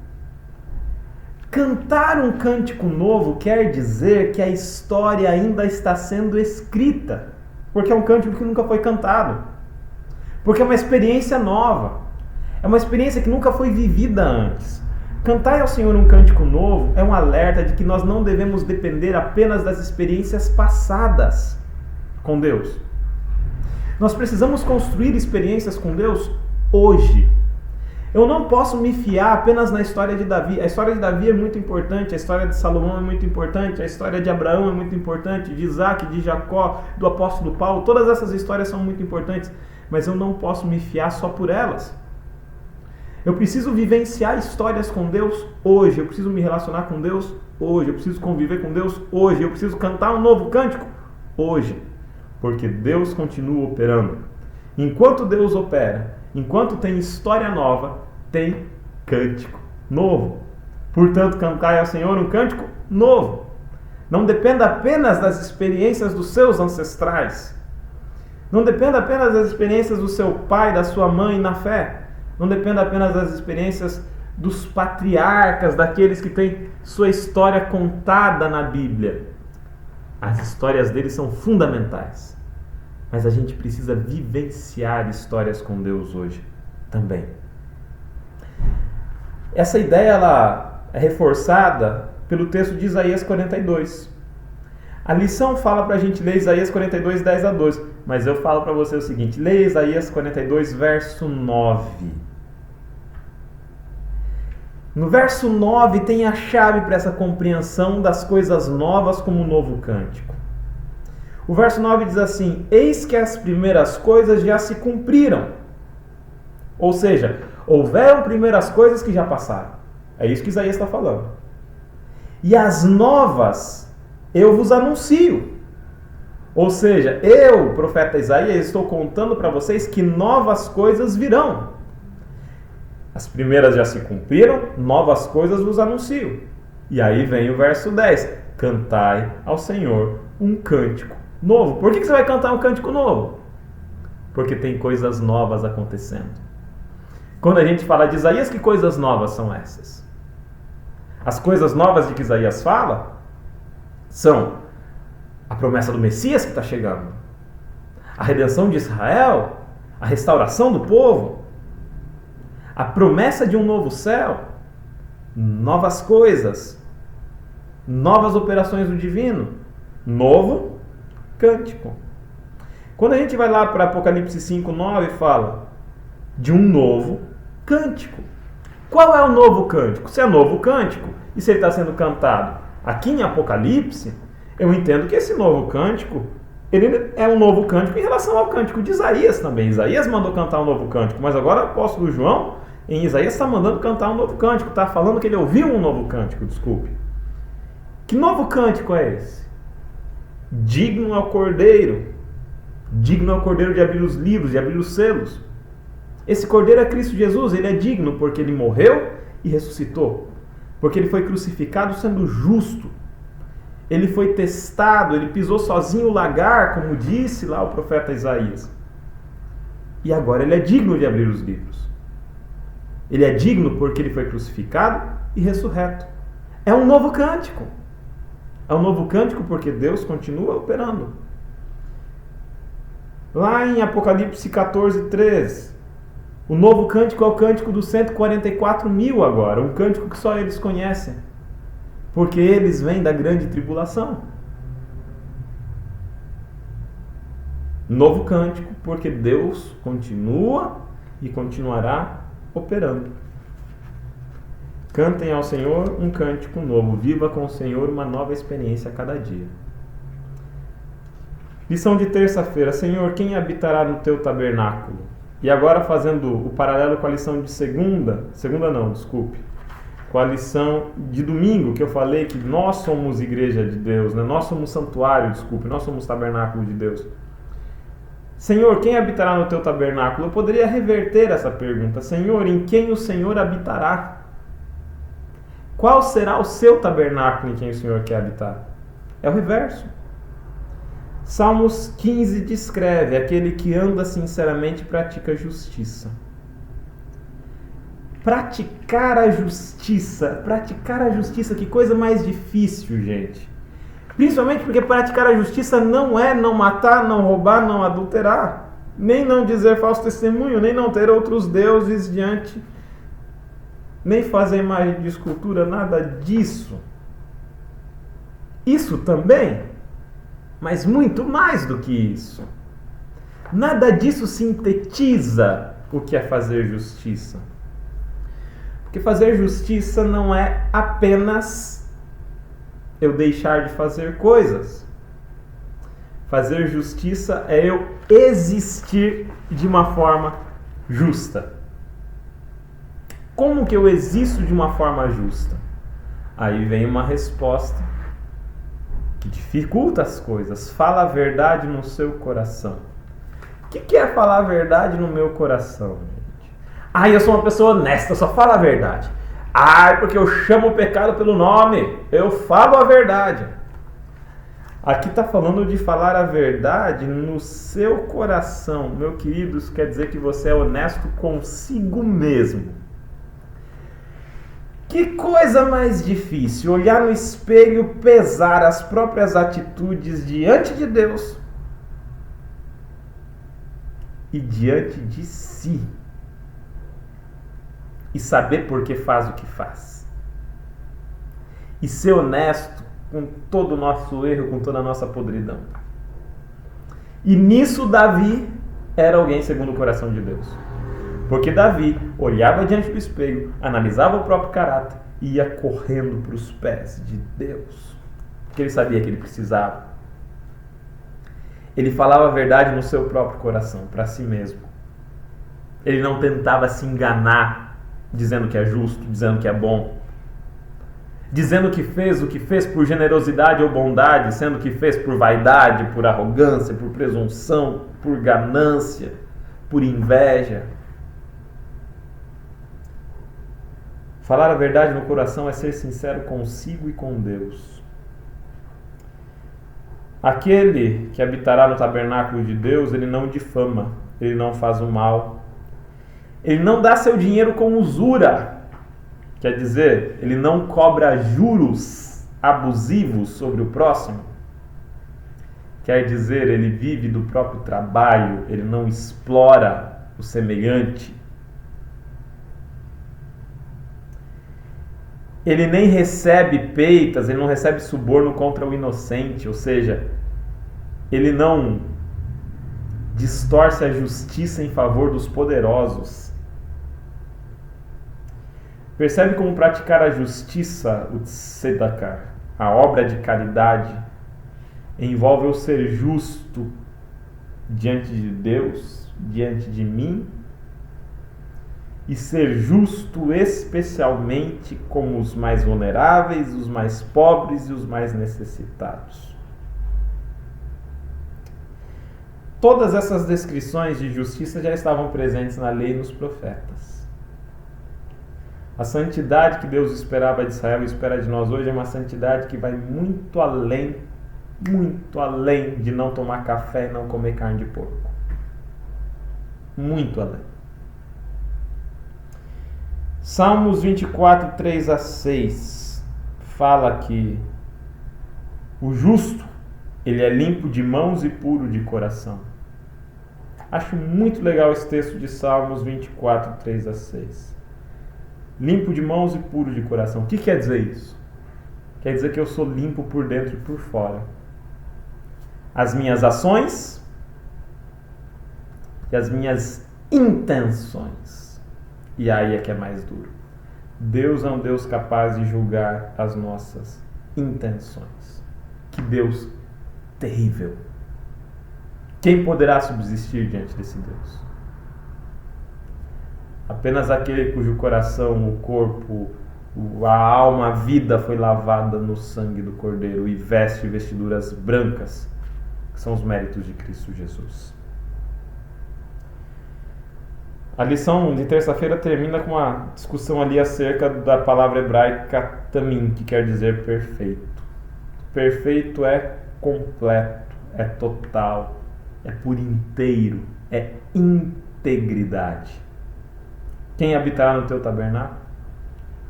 S2: Cantar um cântico novo quer dizer que a história ainda está sendo escrita, porque é um cântico que nunca foi cantado, porque é uma experiência nova, é uma experiência que nunca foi vivida antes. Cantar ao Senhor um cântico novo é um alerta de que nós não devemos depender apenas das experiências passadas com Deus. Nós precisamos construir experiências com Deus hoje. Eu não posso me fiar apenas na história de Davi. A história de Davi é muito importante, a história de Salomão é muito importante, a história de Abraão é muito importante, de Isaac, de Jacó, do apóstolo Paulo. Todas essas histórias são muito importantes, mas eu não posso me fiar só por elas. Eu preciso vivenciar histórias com Deus hoje, eu preciso me relacionar com Deus hoje, eu preciso conviver com Deus hoje, eu preciso cantar um novo cântico hoje, porque Deus continua operando. Enquanto Deus opera, enquanto tem história nova, tem cântico novo. Portanto, cantai ao Senhor um cântico novo. Não dependa apenas das experiências dos seus ancestrais. Não dependa apenas das experiências do seu pai, da sua mãe na fé. Não dependa apenas das experiências dos patriarcas, daqueles que têm sua história contada na Bíblia. As histórias deles são fundamentais. Mas a gente precisa vivenciar histórias com Deus hoje também. Essa ideia ela é reforçada pelo texto de Isaías 42. A lição fala para a gente ler Isaías 42, 10 a 12. Mas eu falo para você o seguinte: leia Isaías 42, verso 9. No verso 9 tem a chave para essa compreensão das coisas novas como um novo cântico. O verso 9 diz assim: eis que as primeiras coisas já se cumpriram. Ou seja, houveram primeiras coisas que já passaram. É isso que Isaías está falando. E as novas eu vos anuncio. Ou seja, eu, profeta Isaías, estou contando para vocês que novas coisas virão. As primeiras já se cumpriram, novas coisas vos anuncio. E aí vem o verso 10. Cantai ao Senhor um cântico novo. Por que você vai cantar um cântico novo? Porque tem coisas novas acontecendo. Quando a gente fala de Isaías, que coisas novas são essas? As coisas novas de que Isaías fala são a promessa do Messias que está chegando, a redenção de Israel, a restauração do povo, a promessa de um novo céu, novas coisas, novas operações do divino, novo cântico. Quando a gente vai lá para Apocalipse 5:9, fala de um novo cântico. Qual é o novo cântico? Se é novo cântico e se ele está sendo cantado aqui em Apocalipse, eu entendo que esse novo cântico, ele é um novo cântico em relação ao cântico de Isaías também. Isaías mandou cantar um novo cântico, mas agora o apóstolo João, em Isaías, está mandando cantar um novo cântico. Está falando que ele ouviu um novo cântico, desculpe. Que novo cântico é esse? Digno ao Cordeiro. Digno ao Cordeiro de abrir os livros, de abrir os selos. Esse Cordeiro é Cristo Jesus. Ele é digno porque ele morreu e ressuscitou. Porque ele foi crucificado sendo justo. Ele foi testado, ele pisou sozinho o lagar, como disse lá o profeta Isaías. E agora ele é digno de abrir os livros. Ele é digno porque ele foi crucificado e ressurreto. É um novo cântico. É um novo cântico porque Deus continua operando. Lá em Apocalipse 14:3, o novo cântico é o cântico dos 144.000 agora. Um cântico que só eles conhecem. Porque eles vêm da grande tribulação. Novo cântico porque Deus continua e continuará operando. Cantem ao Senhor um cântico novo. Viva com o Senhor uma nova experiência a cada dia. Lição de terça-feira. Senhor, quem habitará no teu tabernáculo? E agora fazendo o paralelo com a lição de com a lição de domingo, que eu falei que nós somos igreja de Deus, né? Nós somos santuário, nós somos tabernáculo de Deus. Senhor, quem habitará no teu tabernáculo? Eu poderia reverter essa pergunta. Senhor, em quem o Senhor habitará? Qual será o seu tabernáculo em quem o Senhor quer habitar? É o reverso. Salmos 15 descreve: aquele que anda sinceramente pratica justiça. Praticar a justiça, que coisa mais difícil, gente. Principalmente porque praticar a justiça não é não matar, não roubar, não adulterar, nem não dizer falso testemunho, nem não ter outros deuses diante, nem fazer imagem de escultura, nada disso. Isso também, mas muito mais do que isso. Nada disso sintetiza o que é fazer justiça. Porque fazer justiça não é apenas eu deixar de fazer coisas. Fazer justiça é eu existir de uma forma justa. Como que eu existo de uma forma justa? Aí vem uma resposta que dificulta as coisas. Fala a verdade no seu coração. O que é falar a verdade no meu coração, gente? Eu sou uma pessoa honesta, eu só falo a verdade. Porque eu chamo o pecado pelo nome. Eu falo a verdade. Aqui está falando de falar a verdade no seu coração. Meu querido, isso quer dizer que você é honesto consigo mesmo. Que coisa mais difícil, olhar no espelho, pesar as próprias atitudes diante de Deus e diante de si. E saber por que faz o que faz. E ser honesto com todo o nosso erro, com toda a nossa podridão. E nisso Davi era alguém segundo o coração de Deus. Porque Davi olhava diante do espelho, analisava o próprio caráter e ia correndo para os pés de Deus. Porque ele sabia que ele precisava. Ele falava a verdade no seu próprio coração, para si mesmo. Ele não tentava se enganar, dizendo que é justo, dizendo que é bom. Dizendo que fez o que fez por generosidade ou bondade, sendo que fez por vaidade, por arrogância, por presunção, por ganância, por inveja. Falar a verdade no coração é ser sincero consigo e com Deus. Aquele que habitará no tabernáculo de Deus, ele não difama, ele não faz o mal, ele não dá seu dinheiro com usura. Quer dizer, ele não cobra juros abusivos sobre o próximo. Quer dizer, ele vive do próprio trabalho, ele não explora o semelhante. Ele nem recebe peitas, ele não recebe suborno contra o inocente, ou seja, ele não distorce a justiça em favor dos poderosos. Percebe como praticar a justiça, o tzedakah, a obra de caridade, envolve eu ser justo diante de Deus, diante de mim, e ser justo especialmente com os mais vulneráveis, os mais pobres e os mais necessitados. Todas essas descrições de justiça já estavam presentes na lei e nos profetas. A santidade que Deus esperava de Israel e espera de nós hoje é uma santidade que vai muito além de não tomar café e não comer carne de porco. Muito além. Salmos 24, 3 a 6 fala que o justo, ele é limpo de mãos e puro de coração. Acho muito legal esse texto de Salmos 24, 3 a 6. Limpo de mãos e puro de coração. O que quer dizer isso? Quer dizer que eu sou limpo por dentro e por fora. As minhas ações e as minhas intenções. E aí é que é mais duro. Deus é um Deus capaz de julgar as nossas intenções. Que Deus terrível. Quem poderá subsistir diante desse Deus? Apenas aquele cujo coração, o corpo, a alma, a vida foi lavada no sangue do Cordeiro e veste vestiduras brancas, que são os méritos de Cristo Jesus. A lição de terça-feira termina com uma discussão ali acerca da palavra hebraica tamim, que quer dizer perfeito. Perfeito é completo, é total, é por inteiro, é integridade. Quem habitará no teu tabernáculo?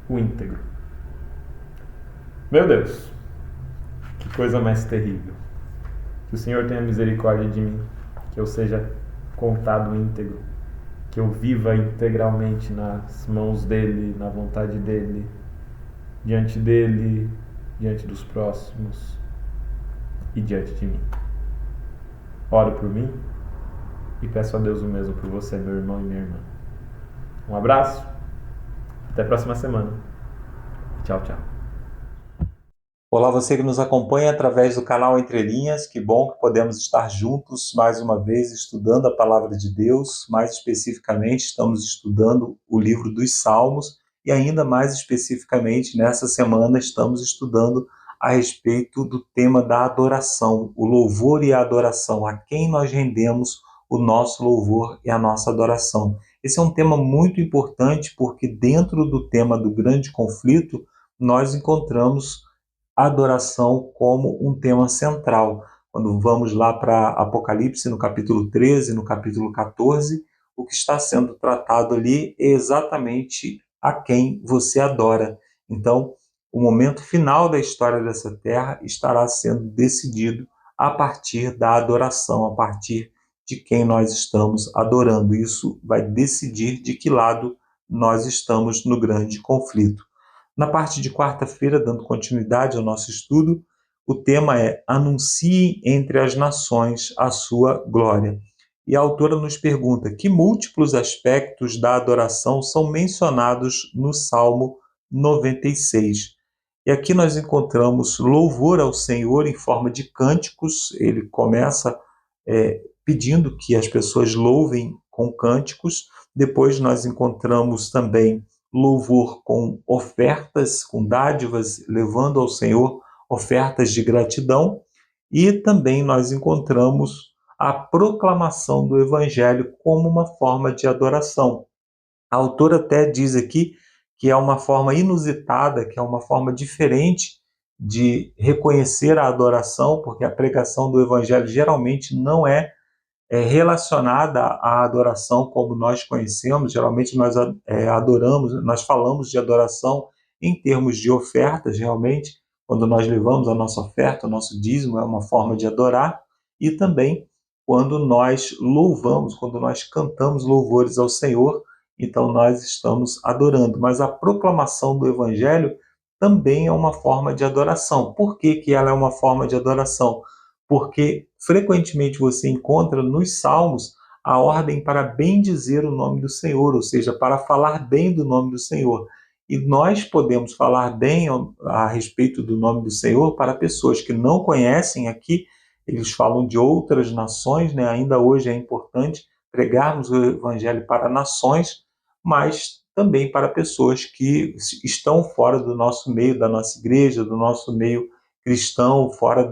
S2: O íntegro. Meu Deus, que coisa mais terrível. Que o Senhor tenha misericórdia de mim, que eu seja contado íntegro, que eu viva integralmente nas mãos dEle, na vontade dEle, diante dos próximos e diante de mim. Oro por mim e peço a Deus o mesmo por você, meu irmão e minha irmã. Um abraço, Até a próxima semana. Tchau, tchau.
S3: Olá, você que nos acompanha através do canal Entre Linhas, que bom que podemos estar juntos mais uma vez estudando a Palavra de Deus. Mais especificamente, estamos estudando o livro dos Salmos e ainda mais especificamente, nessa semana, estamos estudando a respeito do tema da adoração, o louvor e a adoração, a quem nós rendemos o nosso louvor e a nossa adoração. Esse é um tema muito importante porque dentro do tema do grande conflito, nós encontramos adoração como um tema central. Quando vamos lá para Apocalipse, no capítulo 13, no capítulo 14, o que está sendo tratado ali é exatamente a quem você adora. Então, o momento final da história dessa terra estará sendo decidido a partir da adoração, a partir de quem nós estamos adorando. Isso vai decidir de que lado nós estamos no grande conflito. Na parte de quarta-feira, dando continuidade ao nosso estudo, o tema é Anuncie entre as nações a sua glória. E a autora nos pergunta que múltiplos aspectos da adoração são mencionados no Salmo 96. E aqui nós encontramos louvor ao Senhor em forma de cânticos. Ele começa pedindo que as pessoas louvem com cânticos. Depois nós encontramos também louvor com ofertas, com dádivas, levando ao Senhor ofertas de gratidão. E também nós encontramos a proclamação do Evangelho como uma forma de adoração. A autora até diz aqui que é uma forma inusitada, que é uma forma diferente de reconhecer a adoração, porque a pregação do Evangelho geralmente não é relacionada à adoração como nós conhecemos. Geralmente nós adoramos, nós falamos de adoração em termos de ofertas, realmente, quando nós levamos a nossa oferta, o nosso dízimo é uma forma de adorar, e também quando nós louvamos, quando nós cantamos louvores ao Senhor, então nós estamos adorando. Mas a proclamação do Evangelho também é uma forma de adoração. Por que que ela é uma forma de adoração? Porque frequentemente você encontra nos Salmos a ordem para bendizer o nome do Senhor, ou seja, para falar bem do nome do Senhor. E nós podemos falar bem a respeito do nome do Senhor para pessoas que não conhecem. Aqui eles falam de outras nações, né? Ainda hoje é importante pregarmos o Evangelho para nações, mas também para pessoas que estão fora do nosso meio, da nossa igreja, do nosso meio cristão, fora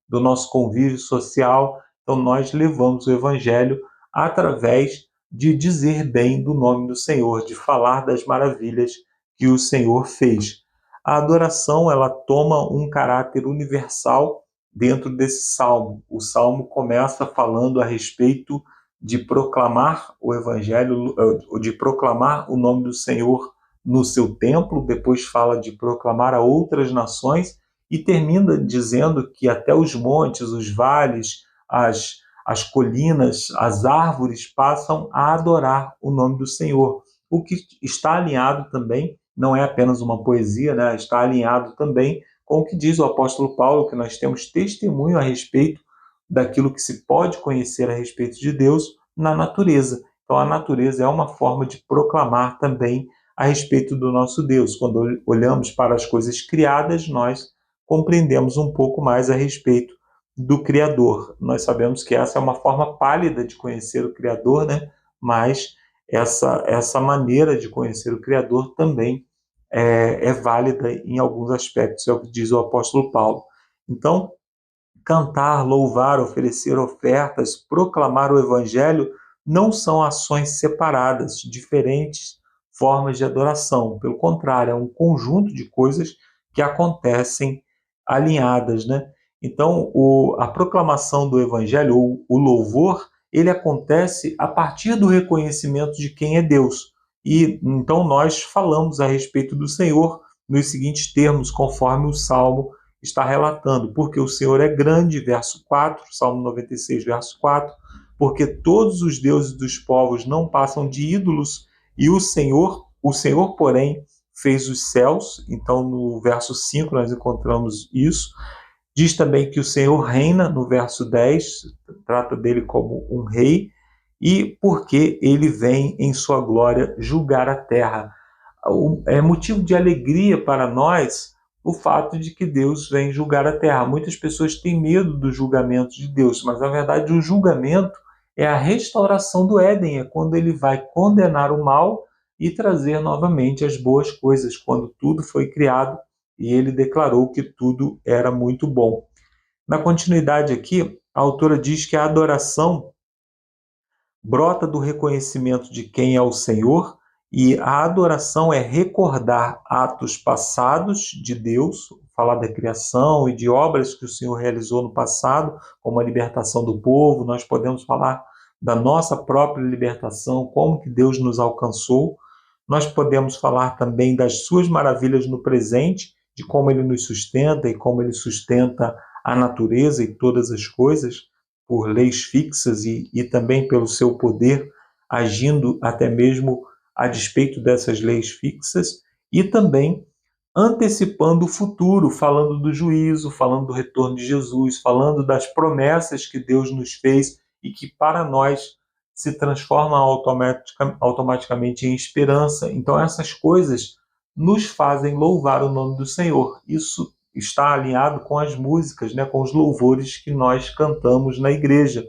S3: do nosso convívio social. Então nós levamos o Evangelho através de dizer bem do nome do Senhor, de falar das maravilhas que o Senhor fez. A adoração, ela toma um caráter universal dentro desse salmo. O salmo começa falando a respeito de proclamar o Evangelho, de proclamar o nome do Senhor no seu templo, depois fala de proclamar a outras nações, e termina dizendo que até os montes, os vales, as colinas, as árvores passam a adorar o nome do Senhor. O que está alinhado também, não é apenas uma poesia, né? Está alinhado também com o que diz o apóstolo Paulo, que nós temos testemunho a respeito daquilo que se pode conhecer a respeito de Deus na natureza. Então a natureza é uma forma de proclamar também a respeito do nosso Deus. Quando olhamos para as coisas criadas, nós compreendemos um pouco mais a respeito do Criador. Nós sabemos que essa é uma forma pálida de conhecer o Criador, né? Mas essa maneira de conhecer o Criador também é válida em alguns aspectos, é o que diz o apóstolo Paulo. Então, cantar, louvar, oferecer ofertas, proclamar o Evangelho não são ações separadas, diferentes formas de adoração. Pelo contrário, é um conjunto de coisas que acontecem alinhadas, né? Então, a proclamação do Evangelho, ou o louvor, ele acontece a partir do reconhecimento de quem é Deus. E então nós falamos a respeito do Senhor nos seguintes termos, conforme o Salmo está relatando: porque o Senhor é grande, verso 4, Salmo 96, verso 4, porque todos os deuses dos povos não passam de ídolos, e o Senhor, porém, fez os céus. Então, no verso 5 nós encontramos isso. Diz também que o Senhor reina, no verso 10, trata dele como um rei, e porque ele vem em sua glória julgar a terra. é motivo de alegria para nós o fato de que Deus vem julgar a terra. Muitas pessoas têm medo do julgamento de Deus, mas na verdade o julgamento é a restauração do Éden, é quando ele vai condenar o mal e trazer novamente as boas coisas, quando tudo foi criado e ele declarou que tudo era muito bom. Na continuidade aqui, a autora diz que a adoração brota do reconhecimento de quem é o Senhor, e a adoração é recordar atos passados de Deus, falar da criação e de obras que o Senhor realizou no passado, como a libertação do povo. Nós podemos falar da nossa própria libertação, como que Deus nos alcançou. Nós podemos falar também das suas maravilhas no presente, de como ele nos sustenta e como ele sustenta a natureza e todas as coisas, por leis fixas e também pelo seu poder, agindo até mesmo a despeito dessas leis fixas, e também antecipando o futuro, falando do juízo, falando do retorno de Jesus, falando das promessas que Deus nos fez e que para nós se transformam automaticamente em esperança. Então essas coisas nos fazem louvar o nome do Senhor. Isso está alinhado com as músicas, né, com os louvores que nós cantamos na igreja,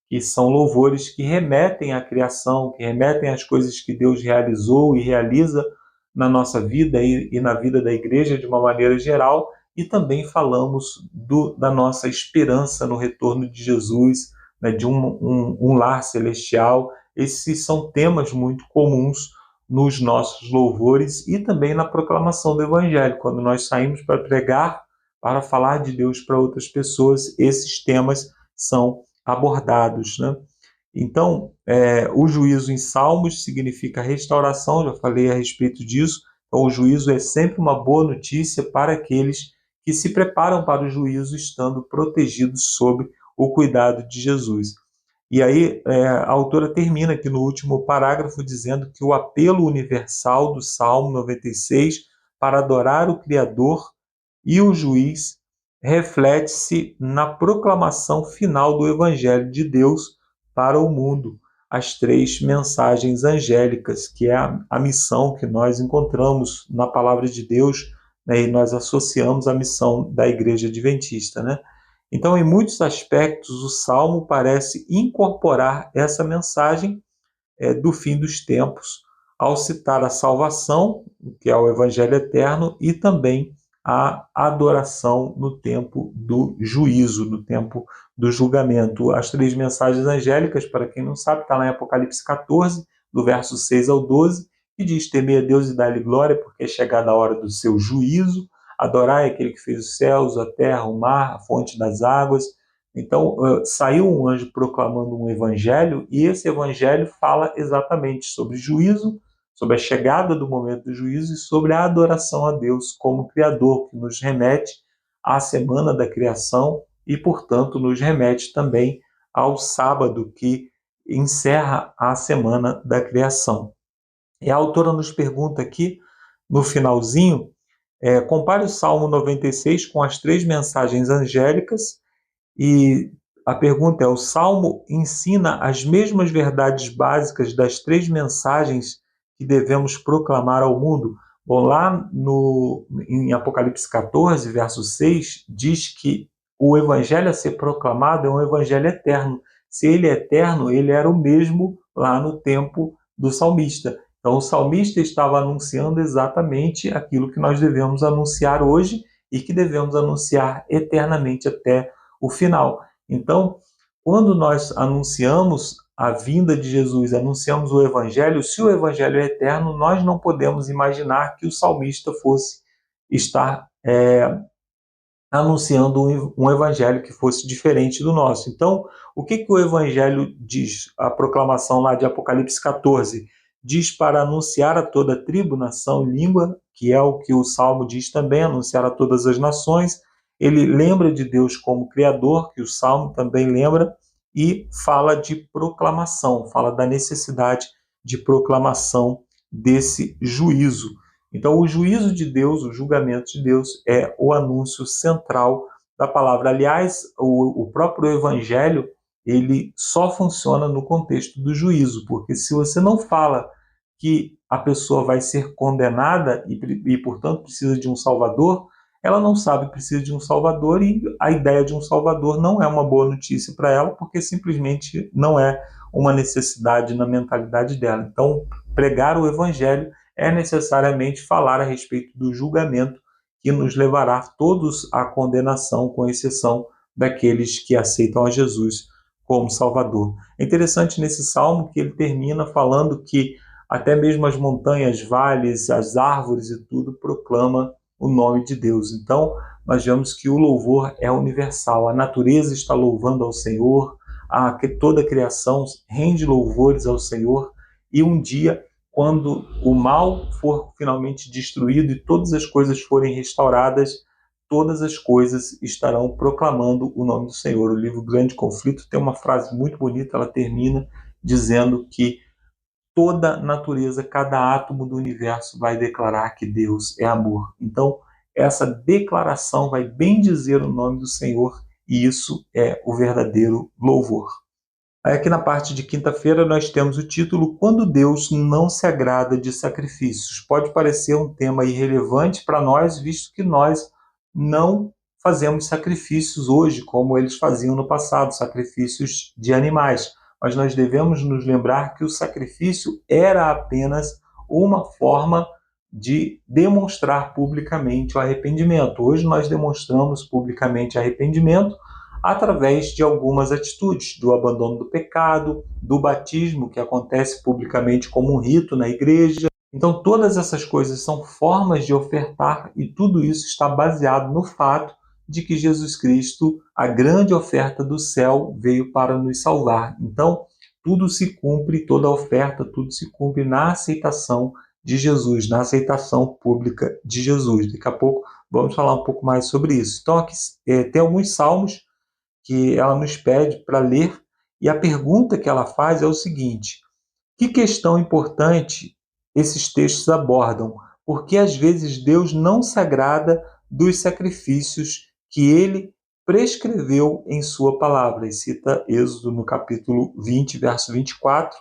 S3: que são louvores que remetem à criação, que remetem às coisas que Deus realizou e realiza na nossa vida e na vida da igreja de uma maneira geral, e também falamos da nossa esperança no retorno de Jesus, né, de um lar celestial. Esses são temas muito comuns nos nossos louvores e também na proclamação do Evangelho. Quando nós saímos para pregar, para falar de Deus para outras pessoas, esses temas são abordados, né? Então, o juízo em Salmos significa restauração, já falei a respeito disso. Então, o juízo é sempre uma boa notícia para aqueles que se preparam para o juízo, estando protegidos sob o cuidado de Jesus. E aí a autora termina aqui no último parágrafo dizendo que o apelo universal do Salmo 96 para adorar o Criador e o juiz reflete-se na proclamação final do Evangelho de Deus para o mundo, as 3 mensagens angélicas, que é a missão que nós encontramos na palavra de Deus, né, e nós associamos à missão da Igreja Adventista, né? Então, em muitos aspectos, o Salmo parece incorporar essa mensagem do fim dos tempos, ao citar a salvação, que é o Evangelho eterno, e também a adoração no tempo do juízo, no tempo do julgamento. As 3 mensagens angélicas, para quem não sabe, está lá em Apocalipse 14, do verso 6 ao 12, que diz: temei a Deus e dá-lhe glória, porque é chegada a hora do seu juízo. Adorai aquele que fez os céus, a terra, o mar, a fonte das águas. Então, saiu um anjo proclamando um evangelho, e esse evangelho fala exatamente sobre juízo, sobre a chegada do momento do juízo e sobre a adoração a Deus como Criador, que nos remete à semana da criação e, portanto, nos remete também ao sábado, que encerra a semana da criação. E a autora nos pergunta aqui, no finalzinho, compare o Salmo 96 com as 3 mensagens angélicas, e a pergunta é: o Salmo ensina as mesmas verdades básicas das 3 mensagens que devemos proclamar ao mundo? Bom, lá em Apocalipse 14, verso 6, diz que o evangelho a ser proclamado é um evangelho eterno. Se ele é eterno, ele era o mesmo lá no tempo do salmista. Então, o salmista estava anunciando exatamente aquilo que nós devemos anunciar hoje e que devemos anunciar eternamente até o final. Então, quando nós anunciamos a vinda de Jesus, anunciamos o Evangelho, se o Evangelho é eterno, nós não podemos imaginar que o salmista fosse estar anunciando um Evangelho que fosse diferente do nosso. Então, o que o Evangelho diz? A proclamação lá de Apocalipse 14 diz para anunciar a toda tribo, nação e língua, que é o que o Salmo diz também, anunciar a todas as nações. Ele lembra de Deus como Criador, que o Salmo também lembra, e fala de proclamação, fala da necessidade de proclamação desse juízo. Então, o juízo de Deus, o julgamento de Deus, é o anúncio central da palavra. Aliás, o próprio Evangelho, ele só funciona no contexto do juízo, porque se você não fala que a pessoa vai ser condenada e, portanto, precisa de um Salvador, ela não sabe que precisa de um Salvador e a ideia de um Salvador não é uma boa notícia para ela, porque simplesmente não é uma necessidade na mentalidade dela. Então, pregar o Evangelho é necessariamente falar a respeito do julgamento que nos levará todos à condenação, com exceção daqueles que aceitam a Jesus como Salvador. É interessante nesse salmo que ele termina falando que até mesmo as montanhas, vales, as árvores e tudo proclama o nome de Deus. Então, nós vemos que o louvor é universal. A natureza está louvando ao Senhor, toda a criação rende louvores ao Senhor, e um dia, quando o mal for finalmente destruído e todas as coisas forem restauradas, todas as coisas estarão proclamando o nome do Senhor. O livro Grande Conflito tem uma frase muito bonita, ela termina dizendo que toda a natureza, cada átomo do universo vai declarar que Deus é amor. Então, essa declaração vai bem dizer o nome do Senhor, e isso é o verdadeiro louvor. Aí aqui na parte de quinta-feira nós temos o título Quando Deus não se agrada de sacrifícios. Pode parecer um tema irrelevante para nós, visto que nós não fazemos sacrifícios hoje, como eles faziam no passado, sacrifícios de animais. Mas nós devemos nos lembrar que o sacrifício era apenas uma forma de demonstrar publicamente o arrependimento. Hoje nós demonstramos publicamente arrependimento através de algumas atitudes, do abandono do pecado, do batismo, que acontece publicamente como um rito na igreja. Então, todas essas coisas são formas de ofertar, e tudo isso está baseado no fato de que Jesus Cristo, a grande oferta do céu, veio para nos salvar. Então, tudo se cumpre, toda a oferta, tudo se cumpre na aceitação de Jesus, na aceitação pública de Jesus. Daqui a pouco vamos falar um pouco mais sobre isso. Então, aqui tem alguns salmos que ela nos pede para ler, e a pergunta que ela faz é o seguinte: que questão importante esses textos abordam? Porque às vezes Deus não se agrada dos sacrifícios que ele prescreveu em sua palavra. E cita Êxodo no capítulo 20, verso 24.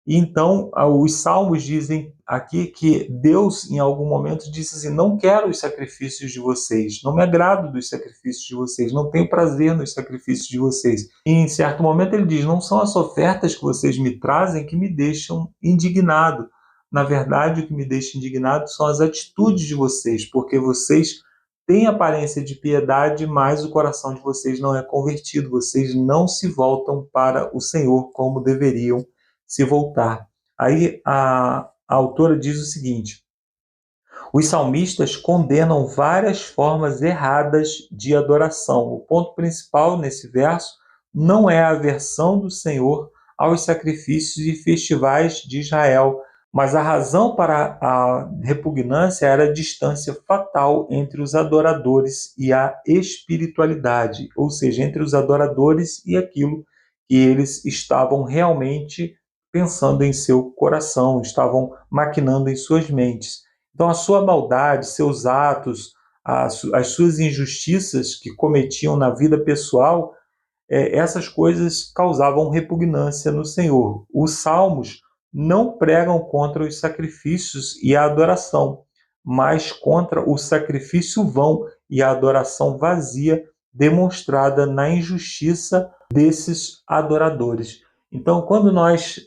S3: E então, os salmos dizem aqui que Deus, em algum momento, disse assim: não quero os sacrifícios de vocês, não me agrado dos sacrifícios de vocês, não tenho prazer nos sacrifícios de vocês. E em certo momento ele diz: não são as ofertas que vocês me trazem que me deixam indignado. Na verdade, o que me deixa indignado são as atitudes de vocês, porque vocês têm aparência de piedade, mas o coração de vocês não é convertido, vocês não se voltam para o Senhor como deveriam se voltar. Aí a autora diz o seguinte: os salmistas condenam várias formas erradas de adoração. O ponto principal nesse verso não é a aversão do Senhor aos sacrifícios e festivais de Israel, mas a razão para a repugnância era a distância fatal entre os adoradores e a espiritualidade, ou seja, entre os adoradores e aquilo que eles estavam realmente pensando em seu coração, estavam maquinando em suas mentes. Então, a sua maldade, seus atos, as suas injustiças que cometiam na vida pessoal, essas coisas causavam repugnância no Senhor. Os salmos não pregam contra os sacrifícios e a adoração, mas contra o sacrifício vão e a adoração vazia demonstrada na injustiça desses adoradores. Então, quando nós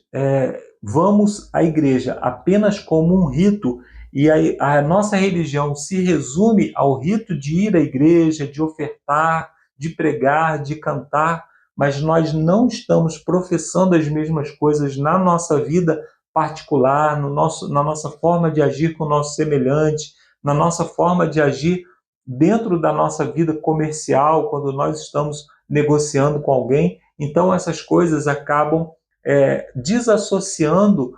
S3: vamos à igreja apenas como um rito, e a nossa religião se resume ao rito de ir à igreja, de ofertar, de pregar, de cantar, mas nós não estamos professando as mesmas coisas na nossa vida particular, na nossa forma de agir com o nosso semelhante, na nossa forma de agir dentro da nossa vida comercial, quando nós estamos negociando com alguém. Então, essas coisas acabam desassociando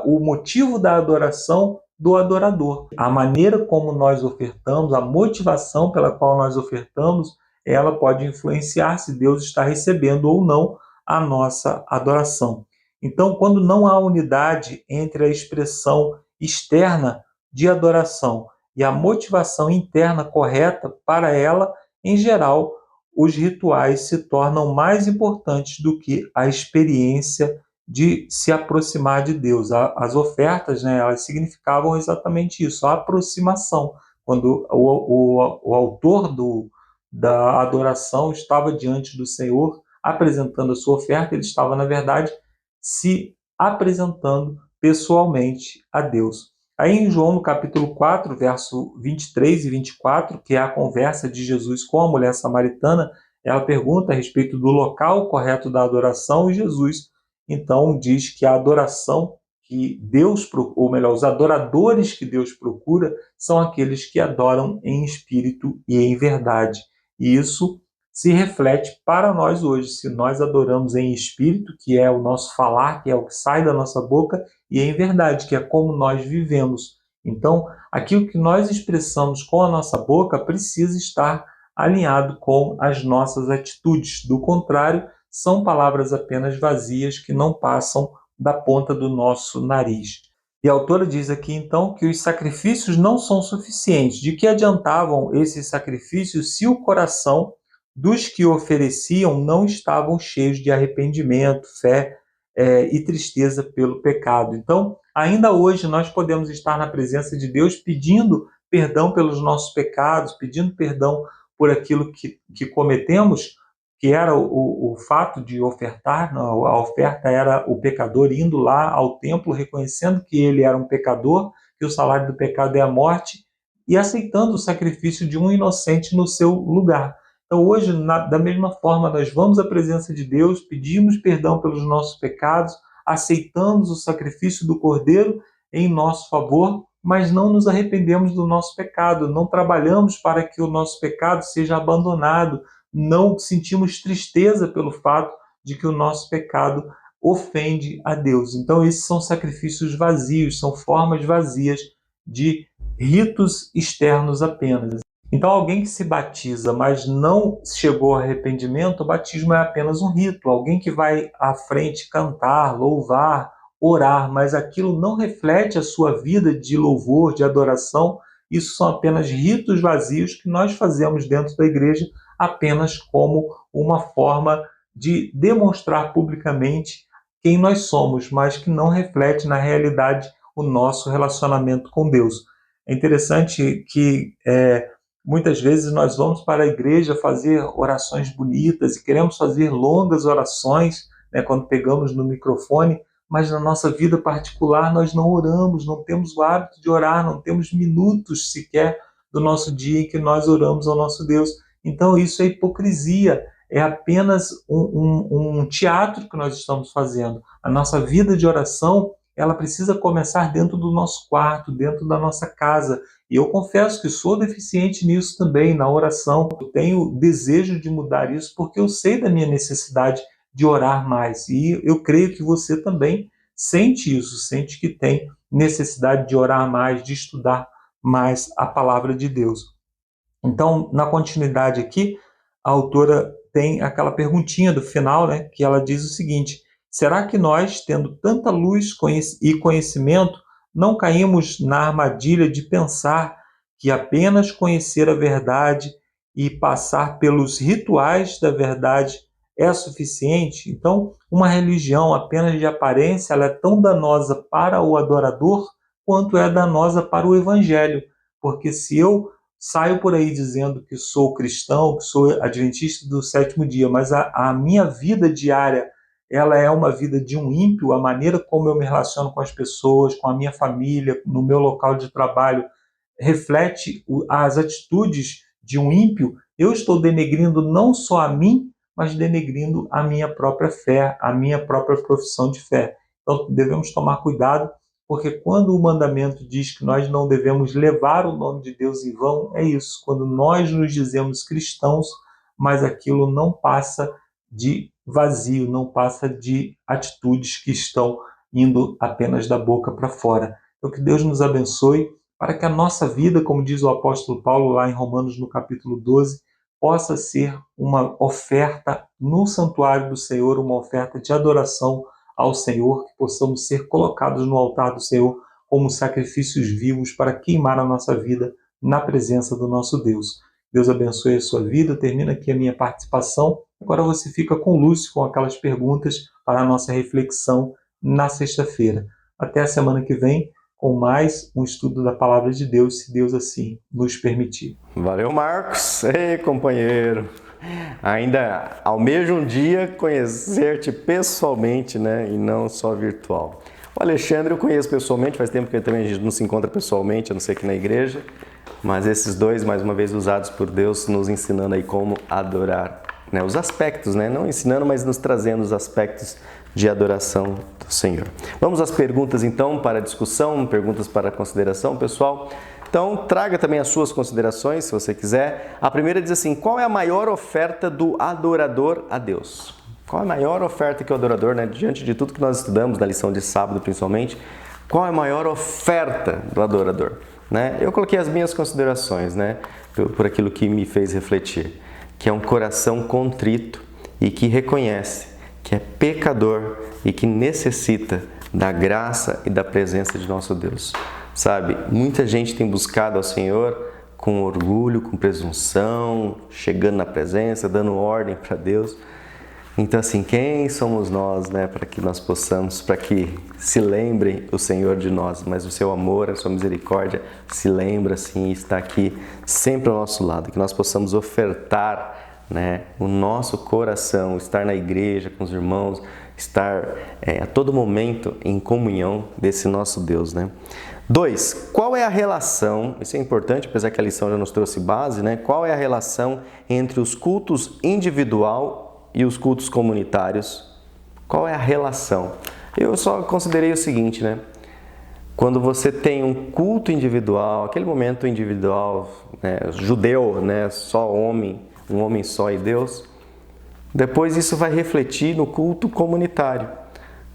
S3: o motivo da adoração do adorador. A maneira como nós ofertamos, a motivação pela qual nós ofertamos, ela pode influenciar se Deus está recebendo ou não a nossa adoração. Então, quando não há unidade entre a expressão externa de adoração e a motivação interna correta para ela, em geral, os rituais se tornam mais importantes do que a experiência de se aproximar de Deus. As ofertas, né, elas significavam exatamente isso, a aproximação. Quando o autor da adoração estava diante do Senhor, apresentando a sua oferta, ele estava, na verdade, se apresentando pessoalmente a Deus. Aí em João, no capítulo 4, verso 23 e 24, que é a conversa de Jesus com a mulher samaritana, ela pergunta a respeito do local correto da adoração, e Jesus então diz que a adoração que Deus, ou melhor, os adoradores que Deus procura são aqueles que adoram em espírito e em verdade. E isso se reflete para nós hoje, se nós adoramos em espírito, que é o nosso falar, que é o que sai da nossa boca, e em verdade, que é como nós vivemos. Então, aquilo que nós expressamos com a nossa boca precisa estar alinhado com as nossas atitudes. Do contrário, são palavras apenas vazias que não passam da ponta do nosso nariz. E a autora diz aqui, então, que os sacrifícios não são suficientes. De que adiantavam esses sacrifícios se o coração dos que ofereciam não estavam cheios de arrependimento, fé e tristeza pelo pecado? Então, ainda hoje nós podemos estar na presença de Deus pedindo perdão pelos nossos pecados, pedindo perdão por aquilo que cometemos, que era o fato de ofertar. A oferta era o pecador indo lá ao templo, reconhecendo que ele era um pecador, que o salário do pecado é a morte, e aceitando o sacrifício de um inocente no seu lugar. Então hoje, da mesma forma, nós vamos à presença de Deus, pedimos perdão pelos nossos pecados, aceitamos o sacrifício do Cordeiro em nosso favor, mas não nos arrependemos do nosso pecado, não trabalhamos para que o nosso pecado seja abandonado, não sentimos tristeza pelo fato de que o nosso pecado ofende a Deus. Então esses são sacrifícios vazios, são formas vazias de ritos externos apenas. Então alguém que se batiza, mas não chegou ao arrependimento, o batismo é apenas um rito. Alguém que vai à frente cantar, louvar, orar, mas aquilo não reflete a sua vida de louvor, de adoração, isso são apenas ritos vazios que nós fazemos dentro da igreja apenas como uma forma de demonstrar publicamente quem nós somos, mas que não reflete na realidade o nosso relacionamento com Deus. É interessante que muitas vezes nós vamos para a igreja fazer orações bonitas e queremos fazer longas orações, né, quando pegamos no microfone, mas na nossa vida particular nós não oramos, não temos o hábito de orar, não temos minutos sequer do nosso dia em que nós oramos ao nosso Deus. Então isso é hipocrisia, é apenas um teatro que nós estamos fazendo. A nossa vida de oração, ela precisa começar dentro do nosso quarto, dentro da nossa casa. E eu confesso que sou deficiente nisso também, na oração. Eu tenho desejo de mudar isso porque eu sei da minha necessidade de orar mais. E eu creio que você também sente isso, sente que tem necessidade de orar mais, de estudar mais a palavra de Deus. Então, na continuidade aqui, a autora tem aquela perguntinha do final, né, que ela diz o seguinte: será que nós, tendo tanta luz e conhecimento, não caímos na armadilha de pensar que apenas conhecer a verdade e passar pelos rituais da verdade é suficiente? Então, uma religião apenas de aparência, ela é tão danosa para o adorador quanto é danosa para o evangelho. Porque se eu saio por aí dizendo que sou cristão, que sou adventista do sétimo dia, mas a minha vida diária, ela é uma vida de um ímpio, a maneira como eu me relaciono com as pessoas, com a minha família, no meu local de trabalho, reflete as atitudes de um ímpio, eu estou denegrindo não só a mim, mas denegrindo a minha própria fé, a minha própria profissão de fé. Então devemos tomar cuidado, porque quando o mandamento diz que nós não devemos levar o nome de Deus em vão, é isso. Quando nós nos dizemos cristãos, mas aquilo não passa de vazio, não passa de atitudes que estão indo apenas da boca para fora. Então que Deus nos abençoe para que a nossa vida, como diz o apóstolo Paulo lá em Romanos no capítulo 12, possa ser uma oferta no santuário do Senhor, uma oferta de adoração ao Senhor, que possamos ser colocados no altar do Senhor como sacrifícios vivos para queimar a nossa vida na presença do nosso Deus. Deus abençoe a sua vida. Termina aqui a minha participação Agora você fica com o Lúcio com aquelas perguntas para a nossa reflexão na sexta-feira. Até a semana que vem com mais um estudo da Palavra de Deus, se Deus assim nos permitir.
S1: Valeu, Marcos. Ei, companheiro. Ainda almejo um dia conhecer-te pessoalmente, né? E não só virtual. O Alexandre eu conheço pessoalmente, faz tempo que também a gente não se encontra pessoalmente, a não ser aqui na igreja. Mas esses dois, mais uma vez, usados por Deus, nos ensinando aí como adorar, né? Os aspectos, né? Não ensinando, mas nos trazendo os aspectos de adoração do Senhor. Vamos às perguntas então para discussão, perguntas para consideração, pessoal. Então, traga também as suas considerações, se você quiser. A primeira diz assim: qual é a maior oferta do adorador a Deus? Qual é a maior oferta que o adorador, né, diante de tudo que nós estudamos, na lição de sábado principalmente, qual é a maior oferta do adorador? Né? Eu coloquei as minhas considerações, né, por aquilo que me fez refletir, que é um coração contrito e que reconhece que é pecador e que necessita da graça e da presença de nosso Deus. Sabe, muita gente tem buscado ao Senhor com orgulho, com presunção, chegando na presença, dando ordem para Deus. Então, assim, quem somos nós, né, para que nós possamos, para que se lembrem o Senhor de nós, mas o seu amor, a sua misericórdia se lembra, assim, e está aqui sempre ao nosso lado, que nós possamos ofertar, né, o nosso coração, estar na igreja com os irmãos, estar a todo momento em comunhão desse nosso Deus, né? 2. Qual é a relação, isso é importante, apesar que a lição já nos trouxe base, né? Qual é a relação entre os cultos individual e os cultos comunitários? Qual é a relação? Eu só considerei o seguinte, né? Quando você tem um culto individual, aquele momento individual, né, judeu, né, só homem, um homem só e Deus, depois isso vai refletir no culto comunitário.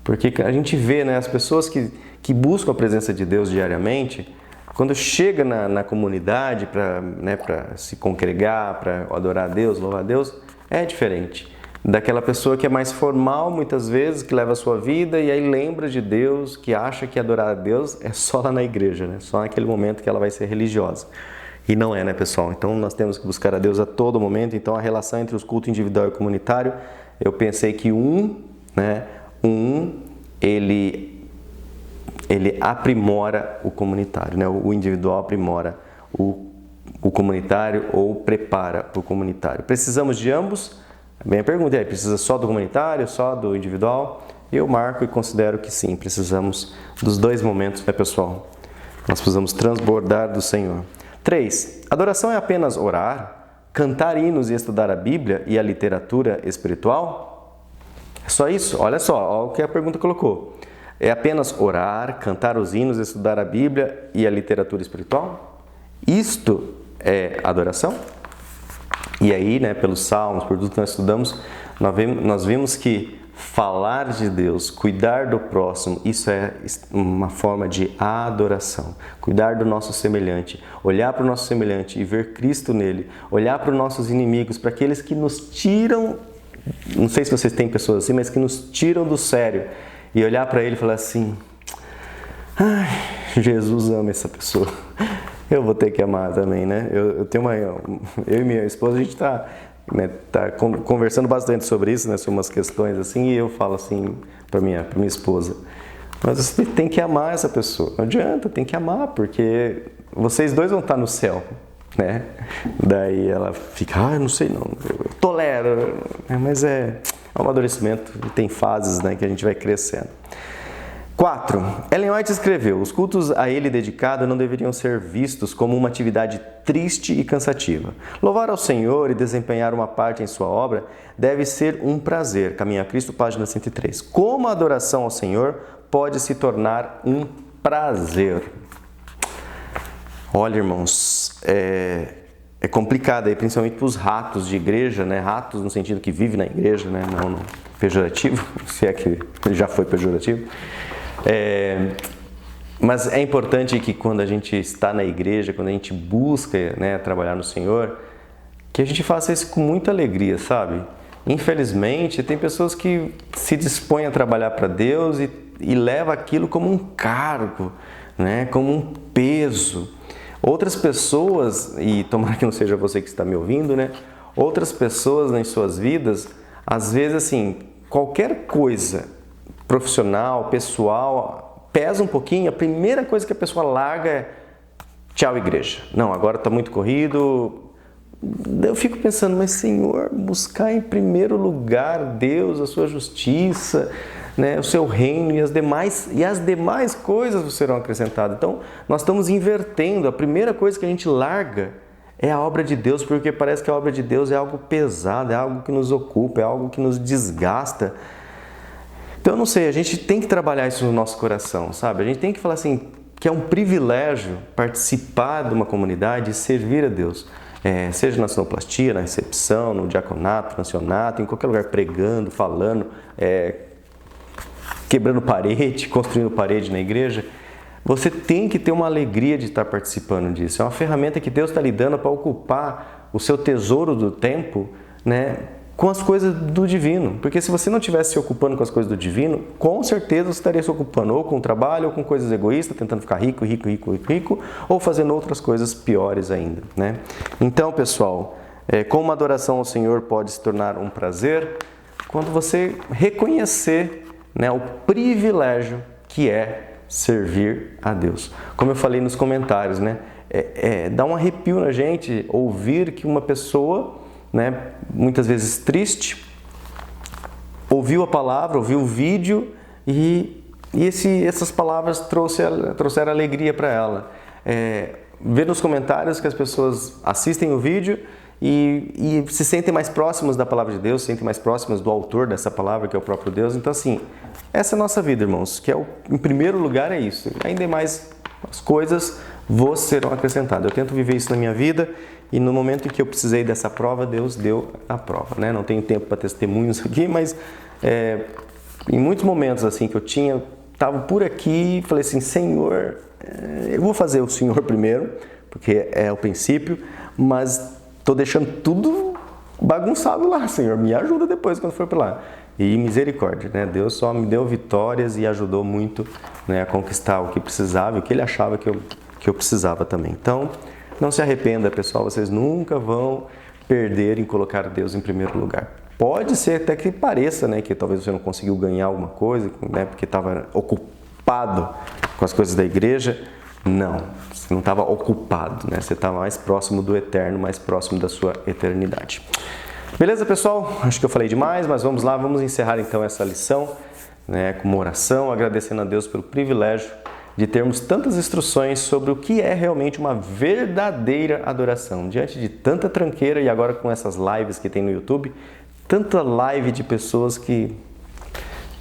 S1: Porque a gente vê, né, as pessoas que buscam a presença de Deus diariamente, quando chega na comunidade para, né, para se congregar, para adorar a Deus, louvar a Deus, é diferente daquela pessoa que é mais formal muitas vezes, que leva a sua vida e aí lembra de Deus, que acha que adorar a Deus é só lá na igreja, né? Só naquele momento que ela vai ser religiosa. E não é, né, pessoal? Então nós temos que buscar a Deus a todo momento. Então a relação entre os cultos individual e comunitário, eu pensei que ele aprimora o comunitário, né? O individual aprimora o comunitário ou prepara o comunitário. Precisamos de ambos? Bem a pergunta é, precisa só do comunitário, só do individual? Eu marco e considero que sim, precisamos dos dois momentos, né, pessoal? Nós precisamos transbordar do Senhor. 3. Adoração é apenas orar, cantar hinos e estudar a Bíblia e a literatura espiritual? É só isso? Olha só, olha o que a pergunta colocou. É apenas orar, cantar os hinos, estudar a Bíblia e a literatura espiritual? Isto é adoração? E aí, né, pelos salmos, por tudo que nós estudamos, nós vimos que falar de Deus, cuidar do próximo, isso é uma forma de adoração. Cuidar do nosso semelhante, olhar para o nosso semelhante e ver Cristo nele, olhar para os nossos inimigos, para aqueles que nos tiram, não sei se vocês têm pessoas assim, mas que nos tiram do sério, e olhar para ele e falar assim: ai, Jesus ama essa pessoa. Eu vou ter que amar também, né? Eu e minha esposa, a gente tá conversando bastante sobre isso, né? Sobre umas questões assim, e eu falo assim para minha esposa: mas você tem que amar essa pessoa. Não adianta, tem que amar, porque vocês dois vão estar no céu, né? Daí ela fica: não sei não, eu tolero, mas é um amadurecimento, tem fases, né, que a gente vai crescendo. 4. Ellen White escreveu: os cultos a ele dedicados não deveriam ser vistos como uma atividade triste e cansativa. Louvar ao Senhor e desempenhar uma parte em sua obra deve ser um prazer. Caminho a Cristo, página 103. Como a adoração ao Senhor pode se tornar um prazer? Olha, irmãos, é complicado aí, principalmente para os ratos de igreja, né? Ratos no sentido que vive na igreja, né? Não no pejorativo, se é que já foi pejorativo. Mas é importante que quando a gente está na igreja, quando a gente busca, né, trabalhar no Senhor, que a gente faça isso com muita alegria, sabe? Infelizmente, tem pessoas que se dispõem a trabalhar para Deus e levam aquilo como um cargo, né, como um peso. Outras pessoas, e tomara que não seja você que está me ouvindo, né, outras pessoas nas suas vidas, às vezes assim, qualquer coisa profissional, pessoal, pesa um pouquinho, a primeira coisa que a pessoa larga é tchau, igreja. Não, agora está muito corrido. Eu fico pensando, mas Senhor, buscar em primeiro lugar Deus, a sua justiça, né, o seu reino e as demais coisas serão acrescentadas. Então, nós estamos invertendo. A primeira coisa que a gente larga é a obra de Deus, porque parece que a obra de Deus é algo pesado, é algo que nos ocupa, é algo que nos desgasta. Então, eu não sei, a gente tem que trabalhar isso no nosso coração, sabe? A gente tem que falar assim, que é um privilégio participar de uma comunidade e servir a Deus. Seja na sonoplastia, na recepção, no diaconato, no nacionato, em qualquer lugar, pregando, falando, quebrando parede, construindo parede na igreja. Você tem que ter uma alegria de estar participando disso. É uma ferramenta que Deus está lhe dando para ocupar o seu tesouro do tempo, né, com as coisas do divino. Porque se você não estivesse se ocupando com as coisas do divino, com certeza você estaria se ocupando ou com o trabalho, ou com coisas egoístas, tentando ficar rico, ou fazendo outras coisas piores ainda, né? Então, pessoal, como uma adoração ao Senhor pode se tornar um prazer quando você reconhecer, né, o privilégio que é servir a Deus. Como eu falei nos comentários, né, dá um arrepio na gente ouvir que uma pessoa, né, muitas vezes triste, ouviu a palavra, ouviu o vídeo e essas palavras trouxeram alegria para ela. Ver nos comentários que as pessoas assistem o vídeo e se sentem mais próximos da palavra de Deus, se sentem mais próximos do autor dessa palavra, que é o próprio Deus. Então, assim, essa é a nossa vida, irmãos, que em primeiro lugar é isso. Ainda mais as coisas vos serão acrescentadas. Eu tento viver isso na minha vida e no momento em que eu precisei dessa prova, Deus deu a prova, né? Não tenho tempo para testemunhos aqui, mas em muitos momentos assim que eu estava por aqui e falei assim, Senhor, eu vou fazer o Senhor primeiro, porque é o princípio, mas estou deixando tudo bagunçado lá, Senhor, me ajuda depois quando for para lá. E misericórdia, né? Deus só me deu vitórias e ajudou muito, né, a conquistar o que precisava, o que Ele achava que eu precisava também. Então, não se arrependa, pessoal, vocês nunca vão perder em colocar Deus em primeiro lugar. Pode ser até que pareça, né, que talvez você não conseguiu ganhar alguma coisa, né, porque estava ocupado com as coisas da igreja. Não, você não estava ocupado, né? Você estava mais próximo do eterno, mais próximo da sua eternidade. Beleza, pessoal? Acho que eu falei demais, mas vamos lá, vamos encerrar então essa lição, né, com uma oração, agradecendo a Deus pelo privilégio de termos tantas instruções sobre o que é realmente uma verdadeira adoração. Diante de tanta tranqueira e agora com essas lives que tem no YouTube, tanta live de pessoas que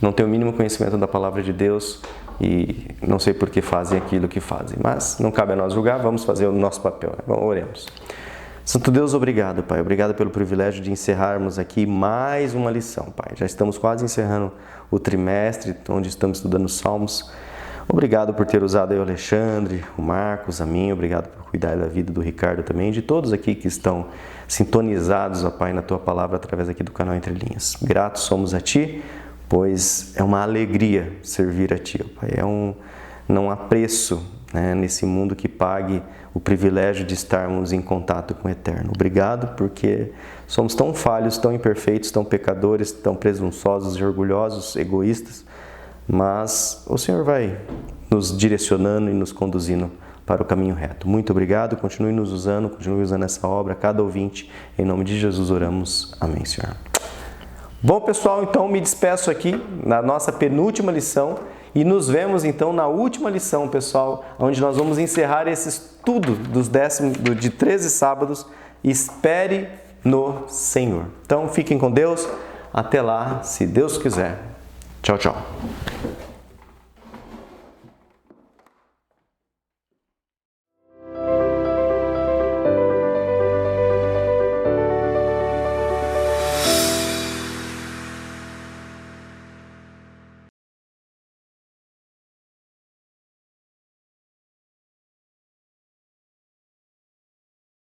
S1: não têm o mínimo conhecimento da palavra de Deus e não sei por que fazem aquilo que fazem, mas não cabe a nós julgar, vamos fazer o nosso papel, né? Vamos, oremos. Santo Deus, obrigado, Pai. Obrigado pelo privilégio de encerrarmos aqui mais uma lição, Pai. Já estamos quase encerrando o trimestre, onde estamos estudando os Salmos. Obrigado por ter usado aí o Alexandre, o Marcos, a mim. Obrigado por cuidar da vida do Ricardo também, de todos aqui que estão sintonizados, ó Pai, na Tua Palavra através aqui do canal Entre Linhas. Gratos somos a Ti, pois é uma alegria servir a Ti, ó Pai. Não há preço, né, nesse mundo que pague o privilégio de estarmos em contato com o Eterno. Obrigado, porque somos tão falhos, tão imperfeitos, tão pecadores, tão presunçosos e orgulhosos, egoístas, mas o Senhor vai nos direcionando e nos conduzindo para o caminho reto. Muito obrigado, continue nos usando, continue usando essa obra, cada ouvinte. Em nome de Jesus oramos. Amém, Senhor. Bom, pessoal, então me despeço aqui na nossa penúltima lição e nos vemos então na última lição, pessoal, onde nós vamos encerrar esse estudo de 13 sábados. Espere no Senhor. Então fiquem com Deus, até lá, se Deus quiser. Tchau, tchau.